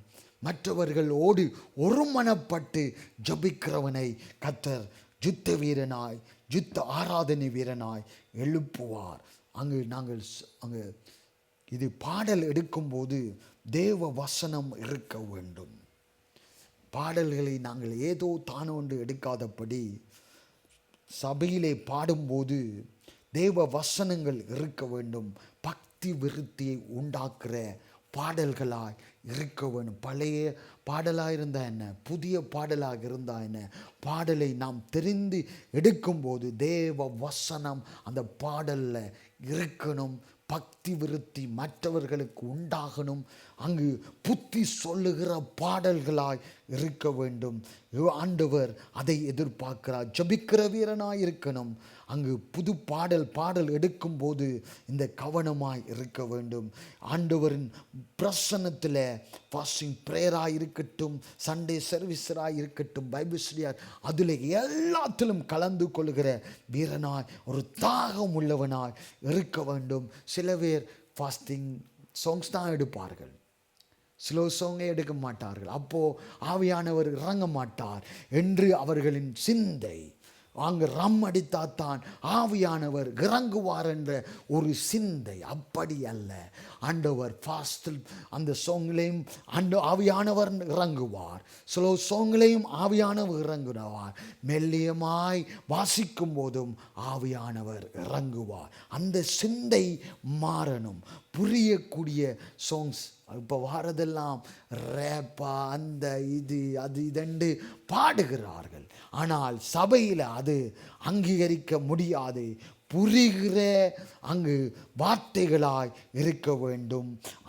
மற்றவர்களோடு ஒருமனப்பட்டு ஜபிக்கிறவனை கர்த்தர் யுத்த வீரனாய், யுத்த ஆராதனை வீரனாய் எழுப்புவார். அங்கு இது பாடல் எடுக்கும்போது தேவ வசனம் இருக்க வேண்டும். பாடல்களை நாங்கள் ஏதோ தானோ என்று எடுக்காதபடி சபையிலே பாடும்போது தேவ வசனங்கள் இருக்க வேண்டும். பக்தி விருத்தியை உண்டாக்குற பாடல்களாய் இருக்க வேணும். பழைய பாடலாக இருந்தால் என்ன, புதிய பாடலாக இருந்தால் என்ன, பாடலை நாம் தெரிந்து எடுக்கும்போது தேவ வசனம் அந்த பாடலில் இருக்கணும். பக்தி விருத்தி மற்றவர்களுக்கு உண்டாகணும். அங்கு புத்தி சொல்லுகிற பாடல்களாய் இருக்க வேண்டும். ஆண்டவர் அதை எதிர்பார்க்கிறார். ஜபிக்கிற வீரனாய் இருக்கணும். அங்கு புது பாடல் எடுக்கும்போது இந்த கவனமாய் இருக்க வேண்டும். ஆண்டவரின் பிரசன்னத்தில் ஃபாஸ்டிங் ப்ரேயராக இருக்கட்டும், சண்டே சர்வீஸராக இருக்கட்டும், பைபிள் ஸ்டடியார், அதில் எல்லாத்திலும் கலந்து கொள்கிற வீரனாய் ஒரு தாகம் உள்ளவனாய் இருக்க வேண்டும். சில பேர் ஃபாஸ்டிங் சாங்ஸ் தான் எடுப்பார்கள், ஸ்லோ சாங்கை எடுக்க மாட்டார்கள். அப்போது ஆவியானவர் இறங்க மாட்டார் என்று அவர்களின் சிந்தை. அங்கு ரம் அடித்தாத்தான் ஆவியானவர் இறங்குவார் என்ற ஒரு சிந்தை. அப்படி அல்ல. ஆண்டவர் ஃபாஸ்டில் அந்த சாங்லையும் ஆவியானவர் இறங்குவார், ஸ்லோ சாங்லையும் ஆவியானவர் இறங்குவார், மெல்லியமாய் வாசிக்கும் போதும் ஆவியானவர் இறங்குவார். அந்த சிந்தை மாறணும். புரியக்கூடிய சாங்ஸ் இப்போ வாரதெல்லாம் ரேப்பா அந்த அது இதென்று பாடுகிறார்கள். ஆனால் சபையில் அது அங்கீகரிக்க முடியாது. புரிகிற அங்கு வார்த்தைகளாய் இருக்க வேண்டும்.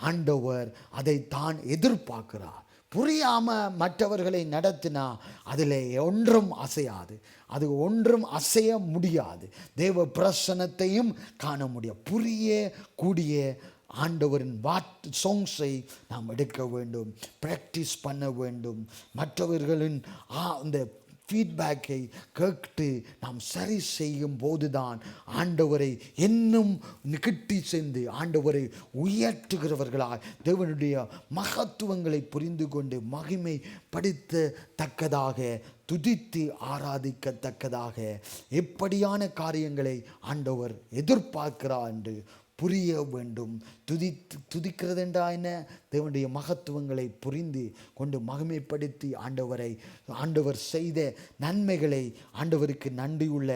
ஆண்டவர் அதை தான் எதிர்பார்க்கிறார். புரியாமல் மற்றவர்களை நடத்தினா அதில் ஒன்றும் அசையாது, அது ஒன்றும் அசைய முடியாது. தேவ பிரசன்னத்தையும் காண முடியாது. புரியக்கூடிய ஆண்டவரின் சாங்ஸை நாம் எடுக்க வேண்டும், ப்ராக்டிஸ் பண்ண வேண்டும். மற்றவர்களின் அந்த ஃபீட்பேக்கை கேட்டு நாம் சரி செய்யும் போதுதான் ஆண்டவரை இன்னும் கிட்டி சென்று ஆண்டவரை உயர்த்துகிறவர்களாய் தேவனுடைய மகத்துவங்களை புரிந்து கொண்டு மகிமை படுத்தத்தக்கதாக, துதித்து ஆராதிக்கத்தக்கதாக எப்படியான காரியங்களை ஆண்டவர் எதிர்பார்க்கிறார் என்று புரிய வேண்டும். துதிக்கிறது என்றா என்ன, தேவனுடைய மகத்துவங்களை புரிந்து கொண்டு மகிமைப்படுத்தி ஆண்டவர் செய்த நன்மைகளை ஆண்டவருக்கு நன்றியுள்ள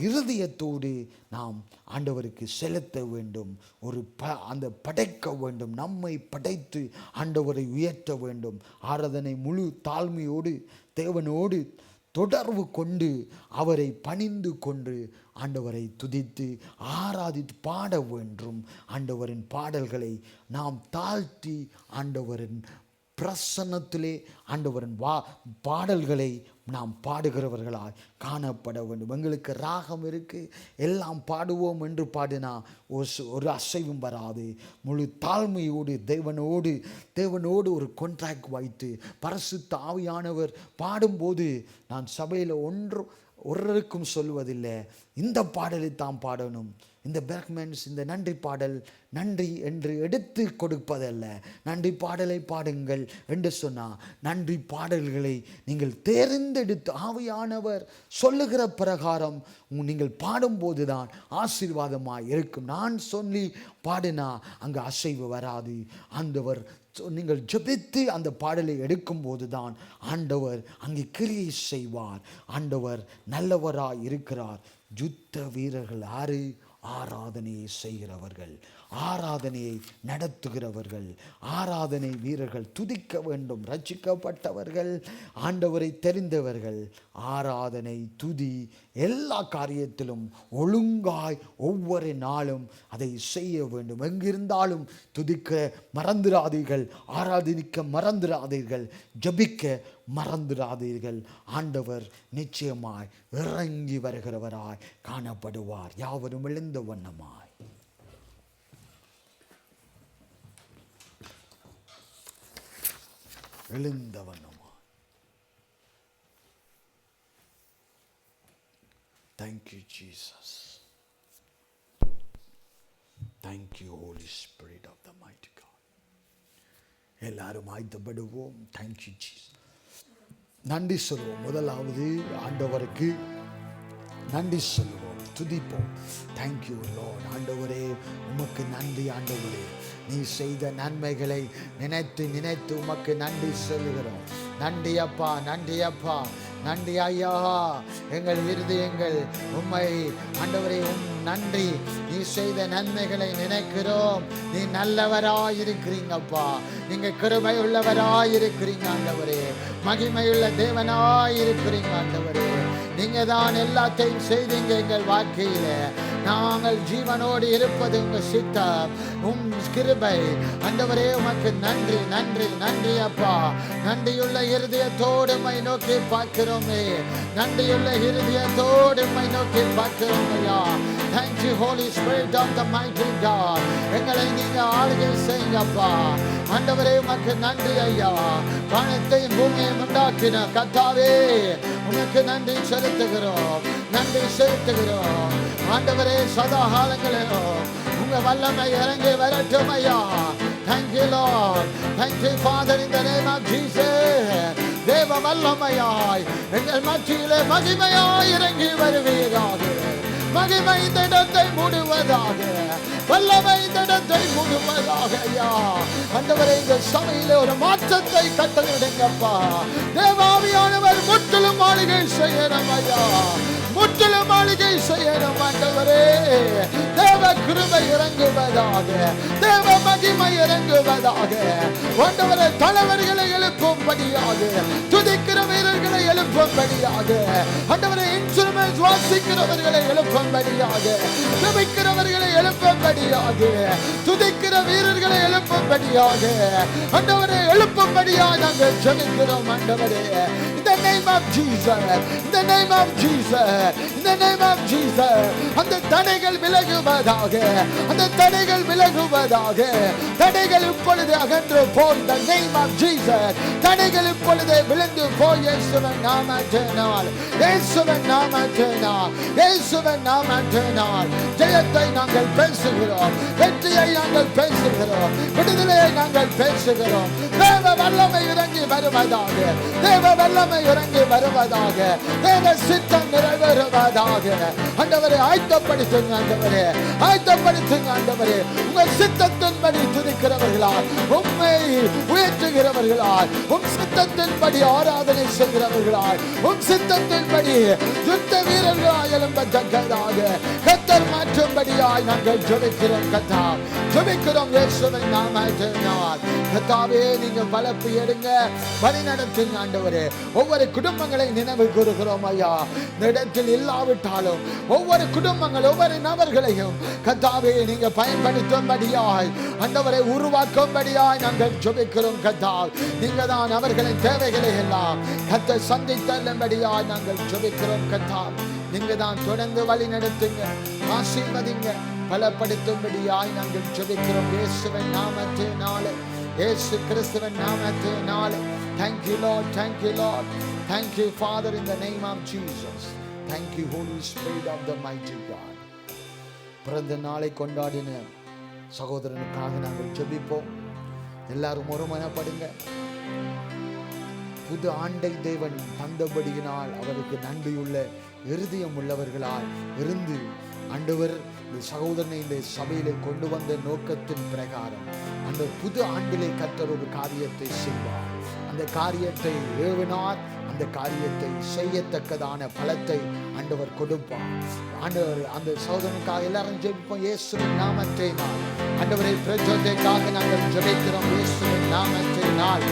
இருதயத்தோடு நாம் ஆண்டவருக்கு செலுத்த வேண்டும். அந்த படைக்க வேண்டும். நம்மை படைத்து ஆண்டவரை உயர்த்த வேண்டும். ஆராதனை முழு தாழ்மையோடு தேவனோடு தொடர்பு கொண்டு அவரை பணிந்து கொண்டு ஆண்டவரை துதித்து ஆராதித்து பாட வேண்டும். ஆண்டவரின் பாடல்களை நாம் தாழ்த்தி ஆண்டவரின் பிரசன்னத்திலே ஆண்டவரின் பாடல்களை நாம் பாடுகிறவர்களாய் காணப்பட வேண்டும். எங்களுக்கு ராகம் இருக்குது, எல்லாம் பாடுவோம் என்று பாடினா ஒரு அசைவும் வராது. முழு தாழ்மையோடு தேவனோடு ஒரு கான்ட்ராக்ட் வைத்து பரிசுத்த ஆவியானவர் பாடும்போது, நான் சபையில் ஒருவருக்கும் சொல்வதில்லை இந்த பாடலை தான் பாடணும், இந்த பேக்மென்ஸ் இந்த நன்றி பாடல் நன்றி என்று எடுத்து கொடுப்பதல்ல. நன்றி பாடலை பாடுங்கள் என்று சொன்னால், நன்றி பாடல்களை நீங்கள் தேர்ந்தெடுத்து ஆவியானவர் சொல்லுகிற பிரகாரம் நீங்கள் பாடும்போது தான் ஆசீர்வாதமாக இருக்கும். நான் சொல்லி பாடினா அங்கே அசைவு வராது. ஆண்டவர் நீங்கள் ஜெபித்து அந்த பாடலை எடுக்கும்போது தான் ஆண்டவர் அங்கே கிரியை செய்வார். ஆண்டவர் நல்லவராய் இருக்கிறார். யுத்த வீரர்கள் யாரு? ஆராதனையை செய்கிறவர்கள், ஆராதனையை நடத்துகிறவர்கள், ஆராதனை வீரர்கள். துதிக்க வேண்டும். ரட்சிக்கப்பட்டவர்கள், ஆண்டவரை தெரிந்தவர்கள். ஆராதனை துதி எல்லா காரியத்திலும் ஒழுங்காய் ஒவ்வொரு நாளும் அதை செய்ய வேண்டும். எங்கிருந்தாலும் துதிக்க மறந்துடாதீர்கள், ஆராதனிக்க மறந்துடாதீர்கள், ஜபிக்க மறந்துடாதீர்கள். ஆண்டவர் நிச்சயமாய் இறங்கி வருகிறவராய் காணப்படுவார். யாவரும் எழுந்த வண்ணமாய் எழுந்தவனமா. Thank you, Jesus. Thank you, Holy Spirit of the mighty God. எல்லாரும் ஆயத்தப்படுவோம். Thank you, Jesus. நன்றி சொல்வோம். முதலாவது ஆண்டவருக்கு நன்றி சொல்வோம், துதிப்போம். Thank you Lord. ஆண்டவரே உமக்கு நன்றி. ஆண்டவரே நீ செய்த நன்மைகளை நினைத்து நினைத்து உமக்கு நன்றி சொல்லுகிறோம். நன்றி அப்பா, நன்றி அப்பா. நன்றி ஐயா. எங்கள் இருதயங்கள் உம்மை ஆண்டவரே நன்றி. நீ செய்த நன்மைகளை நினைக்கிறோம். நீ நல்லவராயிருக்கிறீங்கப்பா. நீங்க கிருபை உள்ளவராயிருக்கிறீங்க ஆண்டவரே. மகிமையுள்ள தேவனாயிருக்கிறீங்க ஆண்டவரே. நீங்க தான் எல்லாத்தையும் செய்தீங்க எங்கள் வாழ்க்கையில. நாங்கள் ஜீவனோடு இருப்பது உங்க சித்தம், உம் கிருபை ஆண்டவரே. உமக்கு நன்றி நன்றி நன்றி அப்பா. நன்றியுள்ள இருதயத்தோடு உம்மை நோக்கி பார்க்கிறோமே. நன்றியுள்ள இருதயத்தோடு உம்மை நோக்கி பார்க்கிறோம் ஐயா. Thank you Holy Spirit of the mighty God. எங்களை நீங்க ஆளுகை செய்யுங்கப்பா ஆண்டவரே. உமக்கு நன்றி ஐயா. வானத்தையும் பூமியையும் உண்டாக்கின கர்த்தாவே, உமக்கு நன்றி செலுத்துகிறோம், நன்றி செலுத்துகிறோம் ஆண்டவரே. சதா காலங்களிலும் உங்க வல்லமை இறங்கி வரட்டும் ஐயா. Thank you Lord. Thank you Father in the name of Jesus. தேவ வல்லமையாய் எங்கள் மத்தியிலே மகிமையாய் இறங்கி வருவீராக. மகிமை இந்த இடத்தை மூடுவதாக, வல்லமை இந்த இடத்தை மூடுவதாக ஐயா. ஆண்டவரே, இந்த சபையிலே ஒரு மாற்றத்தை கட்டளையிடுங்கப்பா. தேவாவியானவர் முற்றிலும் ஆளுகை செய்யணும் ஐயா. முற்றிலும் ஆளுகை செய்யணும் ஆண்டவரே. தேவ கிருபை இறங்குவதாக, தேவ மகிமை இறங்குவதாக ஆண்டவரே. தலைவர்களை எழுப்பும்படியாக, துதிக்கிற வீரர்களை எழுப்பும்படியாக ஆண்டவரே. இன்ஸ்ட்ருமெண்ட்ஸ் வாசிக்கிறவர்களை எழுப்பும்படியாக, ஜெபிக்கிறவர்களை எழுப்பும்படியாக, துதிக்கிற வீரர்களை எழுப்பும்படியாக ஆண்டவரே, எழுப்பும்படியாக நாங்கள் ஜெபிக்கிறோம் ஆண்டவரே. In the name of Jesus, in the name of Jesus, in the name of Jesus. அந்த தடைகள் விலகுவதாக, அந்த தடைகள் விலகுவதாக. தடைகள் இப்பொழுது அகன்று போய், the name of Jesus. தடைகள் இப்பொழுது விழுந்து போய் இயேசுவின் நாமத்தினால், இயேசுவின் நாமத்தினால், இயேசுவின் நாமத்தினால் ஜெயத்தை நாங்கள் பேசுகிறோம், வெற்றியை நாங்கள் பேசுகிறோம், விடுதலையை நாங்கள் பேசுகிறோம். தேவ வல்லமை இறங்கி வருவதாக, தேவ வல்லமை இறங்கி வருவதாக, தேவ சித்தம் நிறைவேறுவதாக ஆண்டவரே. ஆயத்தப்படுத்துங்க ஆண்டவரே, ஆயத்தப்படுத்துங்க ஆண்டவரே. உங்கள் சித்தத்தின்படி துதிக்கிறவர்களால், உம்மை உயர்த்துகிறவர்களால், உம் சித்தத்தின்படி ஆராதனை செய்கிறவர்களால், உம் சித்தத்தின்படி யுத்த வீரர்களாய் எழும்பத்தக்கதாக கர்த்தர் மாற்றும்படியாய் நாங்கள் ஜெபிக்கிறோம் கர்த்தா, ஜெபிக்கிறோம் இயேசுவின் நாமத்தினால். கர்த்தாவே, நீங்க பலப்பு எடுங்க, வழி நடத்துங்க ஆண்டவரே. ஒவ்வொரு குடும்பங்களை நினைவு கூறுகிறோம் ஐயா. இந்த இடத்தில் இல்லாவிட்டாலும் ஒவ்வொரு குடும்பங்கள், ஒவ்வொரு நபர்களையும் கர்த்தாவே நீங்க பயன்படுத்தும்படியாய் ஆண்டவரை உருவாக்கும்படியாய் நாங்கள் ஜெபிக்கிறோம் கர்த்தா. நீங்க தான் அவர்களின் தேவைகளை எல்லாம் கர்த்தர் சந்தித்தள்ளும்படியாய் நாங்கள் ஜெபிக்கிறோம் கர்த்தா. நீங்க தான் தொடர்ந்து வழி நடத்துங்க, ஆசீர்வதிங்க, பலப்படுத்தும்படியாய் நாங்கள் ஜெபிக்கிறோம் இயேசுவின் நாமத்தினாலே, இயேசு கிறிஸ்துவின் நாமத்தினாலே. Thank you Lord, thank you Lord, thank you Father in the name of Jesus. Thank you Holy Spirit of the mighty God. பிறந்த நாளை கொண்டாடின சகோதரனுக்காக நாங்கள் ஜெபிப்போம். எல்லாரும் ஒருமனப்படுங்க. புது ஆண்டை தேவன் தந்தபடியினால் அவருக்கு நன்றியுள்ள இருதயம் உள்ளவர்களால் இருந்து ஆண்டவர் இந்த சகோதரனை இந்த சபையிலே கொண்டு வந்த நோக்கத்தின் பிரகாரம் அந்த புது ஆண்டிலே கர்த்தர் ஒரு காரியத்தை செய்வார். அந்த காரியத்தை ஏவினார், அந்த காரியத்தை செய்யத்தக்கதான பலத்தை ஆண்டவர் கொடுப்பார். ஆண்டவர் அந்த சகோதரனுக்காக எல்லாரும் ஜெபிப்போம் இயேசுவின் நாமத்தினால். ஆண்டவரே, பிரஜோதைக்காக நாங்கள் ஜெபிக்கிறோம் இயேசுவின் நாமத்தினால்.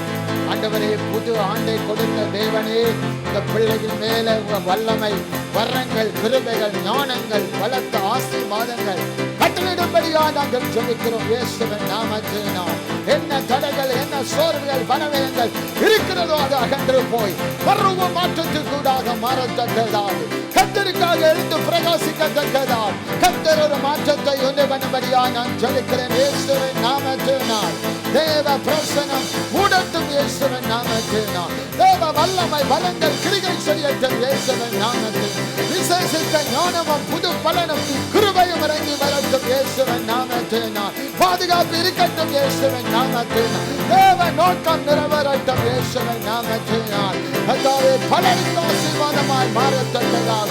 ஆண்டவரே, புது ஆண்டை கொடுத்த தேவனே, இந்த பிள்ளைகள் மேல உங்க வல்லமை, வரங்கள், கிருபைகள், ஞானங்கள், பலத்த ஆசீர்வாதங்கள் கட்டளையிடும்படியா நாங்கள் ஜெபிக்கிறோம் இயேசுவின் நாமத்தினால். என்ன தடைகள், என்ன சோர்வுகள், பலவீனங்கள் இருக்கிறதோ அது அகன்று போய் பருவ மாற்றத்துக்கூடாக மாறத்தக்கதாக, கர்த்தருக்காக எழுந்து பிரகாசிக்கத்தக்கதாக கர்த்தர் ஒரு மாற்றத்தை உண்டு பண்ணும்படியா நான் ஜெபிக்கிறேன் இயேசுவின் நாமத்தினால். தேவ பிரசனம் மூடட்டும் இயேசுவின் நாமத்தினால். தேவ வல்லமை, பலங்கள் கிரிகை செய்யட்டும் இயேசுவின் நாமத்தில். விசேஷித்த ஞானமும் புது பலனும் கிருபையும் இறங்கி வரட்டும் இயேசுவின் நாமத்தினால். பாதுகாப்பு இருக்கட்டும் இயேசுவின் நாமத்தினால். தேவ நோக்கம் நிறைவேறட்டும் இயேசுவின் நாமத்தினால். கர்த்தாவே, பலருக்கு ஆசீர்வாதமாய் மாறத்தக்கதாக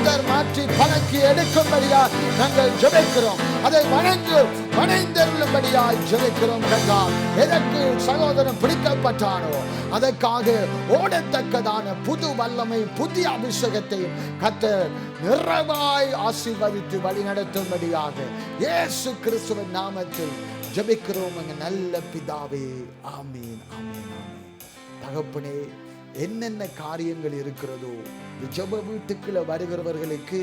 கர்த்தர் மாற்றி பழக்கி எடுக்கும்படியா நாங்கள் ஜெபிக்கிறோம். அதை வணைந்தருளும்படியாய் ஜெபிக்கிறோம். கர்த்தா, எதற்கு சகோதரன் பிடிக்கப்பட்டானோ அதற்காக ஓடத்தக்கதான புது வல்லமை, புதிய அபிஷேகத்தையும் கர்த்தர் நிறைவாய் ஆசீர்வதித்து வழி நடத்தும்படியாக இயேசு கிறிஸ்துவின் நாமத்தில் ஜெபிக்கிறோம் எங்க நல்ல பிதாவே. ஆமீன், ஆமீன், ஆமீன். தகப்பனே, என்னென்ன காரியங்கள் இருக்கிறதோ ஜெப வீட்டுக்குள்ள வருகிறவர்களுக்கு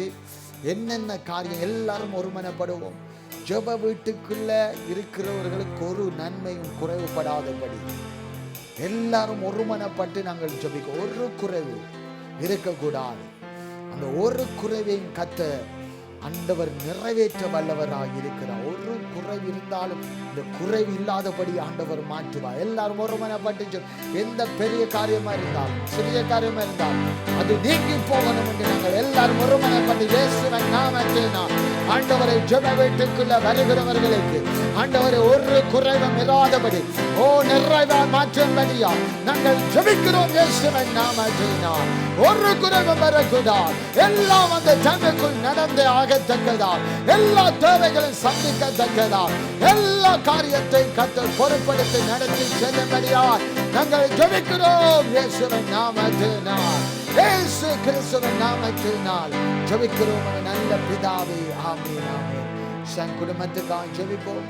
என்னென்ன காரியம் எல்லாரும் ஒருமனப்படுவோம். ஜெப வீட்டுக்குள்ள இருக்கிறவர்களுக்கு ஒரு நன்மையும் குறைவுபடாதபடி எல்லாரும் ஒருமனப்பட்டு நாங்கள் ஜெபிக்க. ஒரு குறைவு இருக்கக்கூடாது. அந்த ஒரு குறைவையும் கர்த்தர் ஆண்டவர் நிறைவேற்ற வல்லவராக இருக்கிறார். ஒரு குறைவு இருந்தாலும் இந்த குறைவு இல்லாதபடி ஆண்டவர் மாற்றுவார். எல்லாரும் ஒருமனப்பட்டு எந்த பெரிய காரியமா இருந்தாலும் சிறிய காரியமா இருந்தாலும் அது நீங்கி போகணும் என்று நாங்கள் எல்லாரும் ஒருமனப்பட்டு இயேசுவின் நாமத்தில் ஆண்டவரை ஜெப வீட்டுக்குள்ள வருகிறவர்களுக்கு ஆண்டவரை ஒரு குறைவும் இராதபடி நிறைவா மாற்றும்படியா நாங்கள் ஜெபிக்கிறோம். இயேசுவின் நாமத்தில் ஒரு குறைவும் வரக்கூடாது. எல்லாம் அந்த ஜெபக்குள் நடந்து ஆகத்தக்கதா, எல்லா தேவைகளும் சந்திக்கத்தக்கதா, எல்லா காரியத்தையும் கர்த்தர் பொறுப்படுத்தி நடத்தி செல்லும்படியா நாங்கள் ஜெபிக்கிறோம். இயேசுவின் நாமத்தினால், இயேசு கிறிஸ்துவின் நாமத்தினால் ஜெபிக்கிறோம் நல்ல பிதாவே. ஆமென், ஆமென். சன் குடும்பத்துக்காக ஜெபிப்போம்.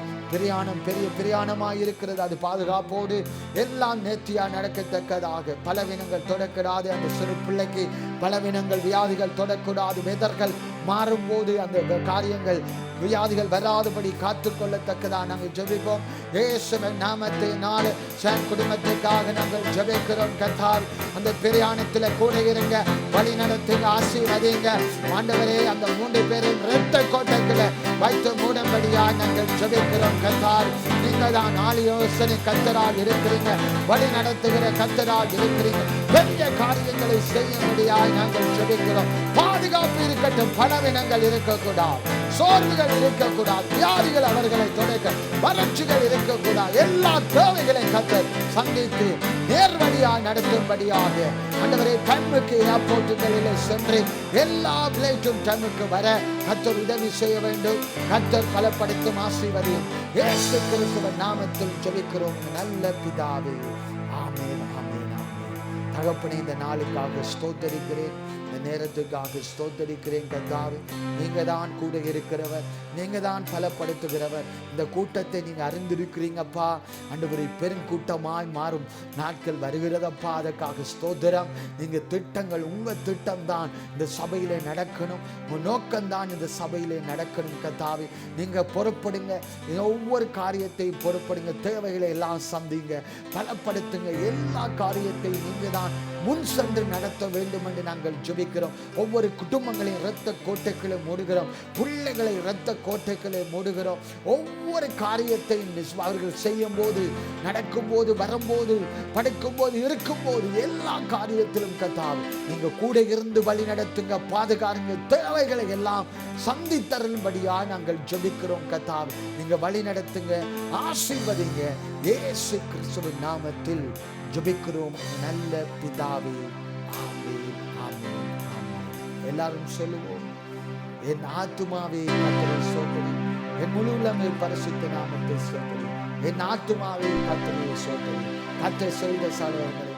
பெரிய பிரயாணமாய் இருக்கிறது. அது பாதுகாப்போடு எல்லாம் நேர்த்தியா நடக்கத்தக்கதாக, பலவீனங்கள் தொடக்கூடாது. அந்த சிறு பிள்ளைக்கு பலவீனங்கள் வியாதிகள் தொடக்கூடாது. வெதர்கள் மாறும்போது அந்த காரியங்கள் வியாதிகள் வராதபடி காத்துக்கொள்ளத்தக்கதா நாங்கள் ஜெபிப்போம். இயேசுவின் நாமத்தினால சன் குடும்பத்துக்காக நாங்கள் ஜெபிக்கிறோம். கர்த்தாவே, அந்த பிரயாணத்தில் கூட இருங்க, வழி நடத்துங்க, ஆசீர்வதிங்க. ஆண்டவரே, அந்த 3 பேரும் இரத்த கோட்டைக்குள்ள வைத்து மூடும்படியா நாங்கள் ஜெபிக்கிறோம். கர்த்தாவே, நீங்க தான் ஆலோசனை கர்த்தராக இருக்கிறீங்க, வழி நடத்துகிற கர்த்தராக இருக்கிறீங்க. பெரிய காரியங்களை செய்யும்படியாய் நாங்கள் ஜெபிக்கிறோம். பாதுகாப்பு இருக்கட்டும், பலவீனங்கள் இருக்கக்கூடாது, சோர்வுகள் இருக்கக்கூடாது, வியாதிகள் அவர்களை தொடக்க, வறட்சிகள் இருக்கக்கூடாது. எல்லா தேவைகளை கர்த்தர் சந்தித்து நேர்வழியாக நடத்தும்படியாக ஆண்டவரே, டைமுக்கு ஏர்போர்ட்டுகளில் சென்று எல்லா பிளைட்டும் டைமுக்கு வர கர்த்தர் உதவி செய்ய வேண்டும். கர்த்தர் பலப்படுத்தும், ஆசீர்வதியும். இயேசு கிறிஸ்துவின் நாமத்தில் ஜெபிக்கிறோம் நல்ல பிதாவே. ஆமென், ஆமென், ஆமென். தகப்பனே, இந்த நாளுக்காக ஸ்தோத்தரிக்கிறேன், இந்த நேரத்துக்காக ஸ்தோத்தரிக்கிறேன். கர்த்தாவே, நீங்க தான் கூட இருக்கிறவர், நீங்க தான் பலப்படுத்துகிறவர். இந்த கூட்டத்தை நீங்க அறிந்திருக்கிறீங்கப்பா. ஆண்டவரே, பெருங்கூட்டமாய் மாறும் நாட்கள் வருகிறதப்பா. அதற்காக ஸ்தோத்திரம். நீங்க திட்டங்கள், உங்க திட்டம் தான் இந்த சபையிலே நடக்கணும், உங்க நோக்கம்தான் இந்த சபையிலே நடக்கணும். கர்த்தாவே, நீங்க பொறுப்படுங்க, ஒவ்வொரு காரியத்தையும் பொறுப்படுங்க, தேவைகளை எல்லாம் சந்திங்க, பலப்படுத்துங்க. எல்லா காரியத்தையும் நீங்க தான் முன் சென்று நடத்த வேண்டும் என்று நாங்கள் ஜெபிக்கிறோம். ஒவ்வொரு குடும்பங்களையும் இரத்த கோட்டைகளை மூடுகிறோம், பிள்ளைகளை இரத்த கோட்டைகளை மூடுகிறோம். ஒவ்வொரு காரியத்தையும் அவர்கள் செய்யும் போது, நடக்கும் போது, வரும்போது, படுக்கும் போது, இருக்கும் போது, எல்லா காரியத்திலும் கர்த்தாவே நீங்க கூட இருந்து வழி நடத்துங்க, பாதுகாருங்க. தேவைகளை எல்லாம் சந்தித்தருளும்படியா நாங்கள் ஜெபிக்கிறோம். கர்த்தாவே, நீங்க வழி நடத்துங்க, ஆசீர்வதிங்க. இயேசு கிறிஸ்துவின் நாமத்தில் ஜெபிக்கிறோம் நல்ல பிதாவே. ஆமென், ஆமென், ஆமென். எல்லாரும் சொல்லுவோம், என் ஆத்துமாவே கர்த்தரை ஸ்தோத்திரி, என் முழு உள்ளமே பரிசுத்த நாமத்தை ஸ்தோத்திரி. என் ஆத்துமாவே கர்த்தரை ஸ்தோத்திரி. கர்த்தர் செய்த சகலங்களை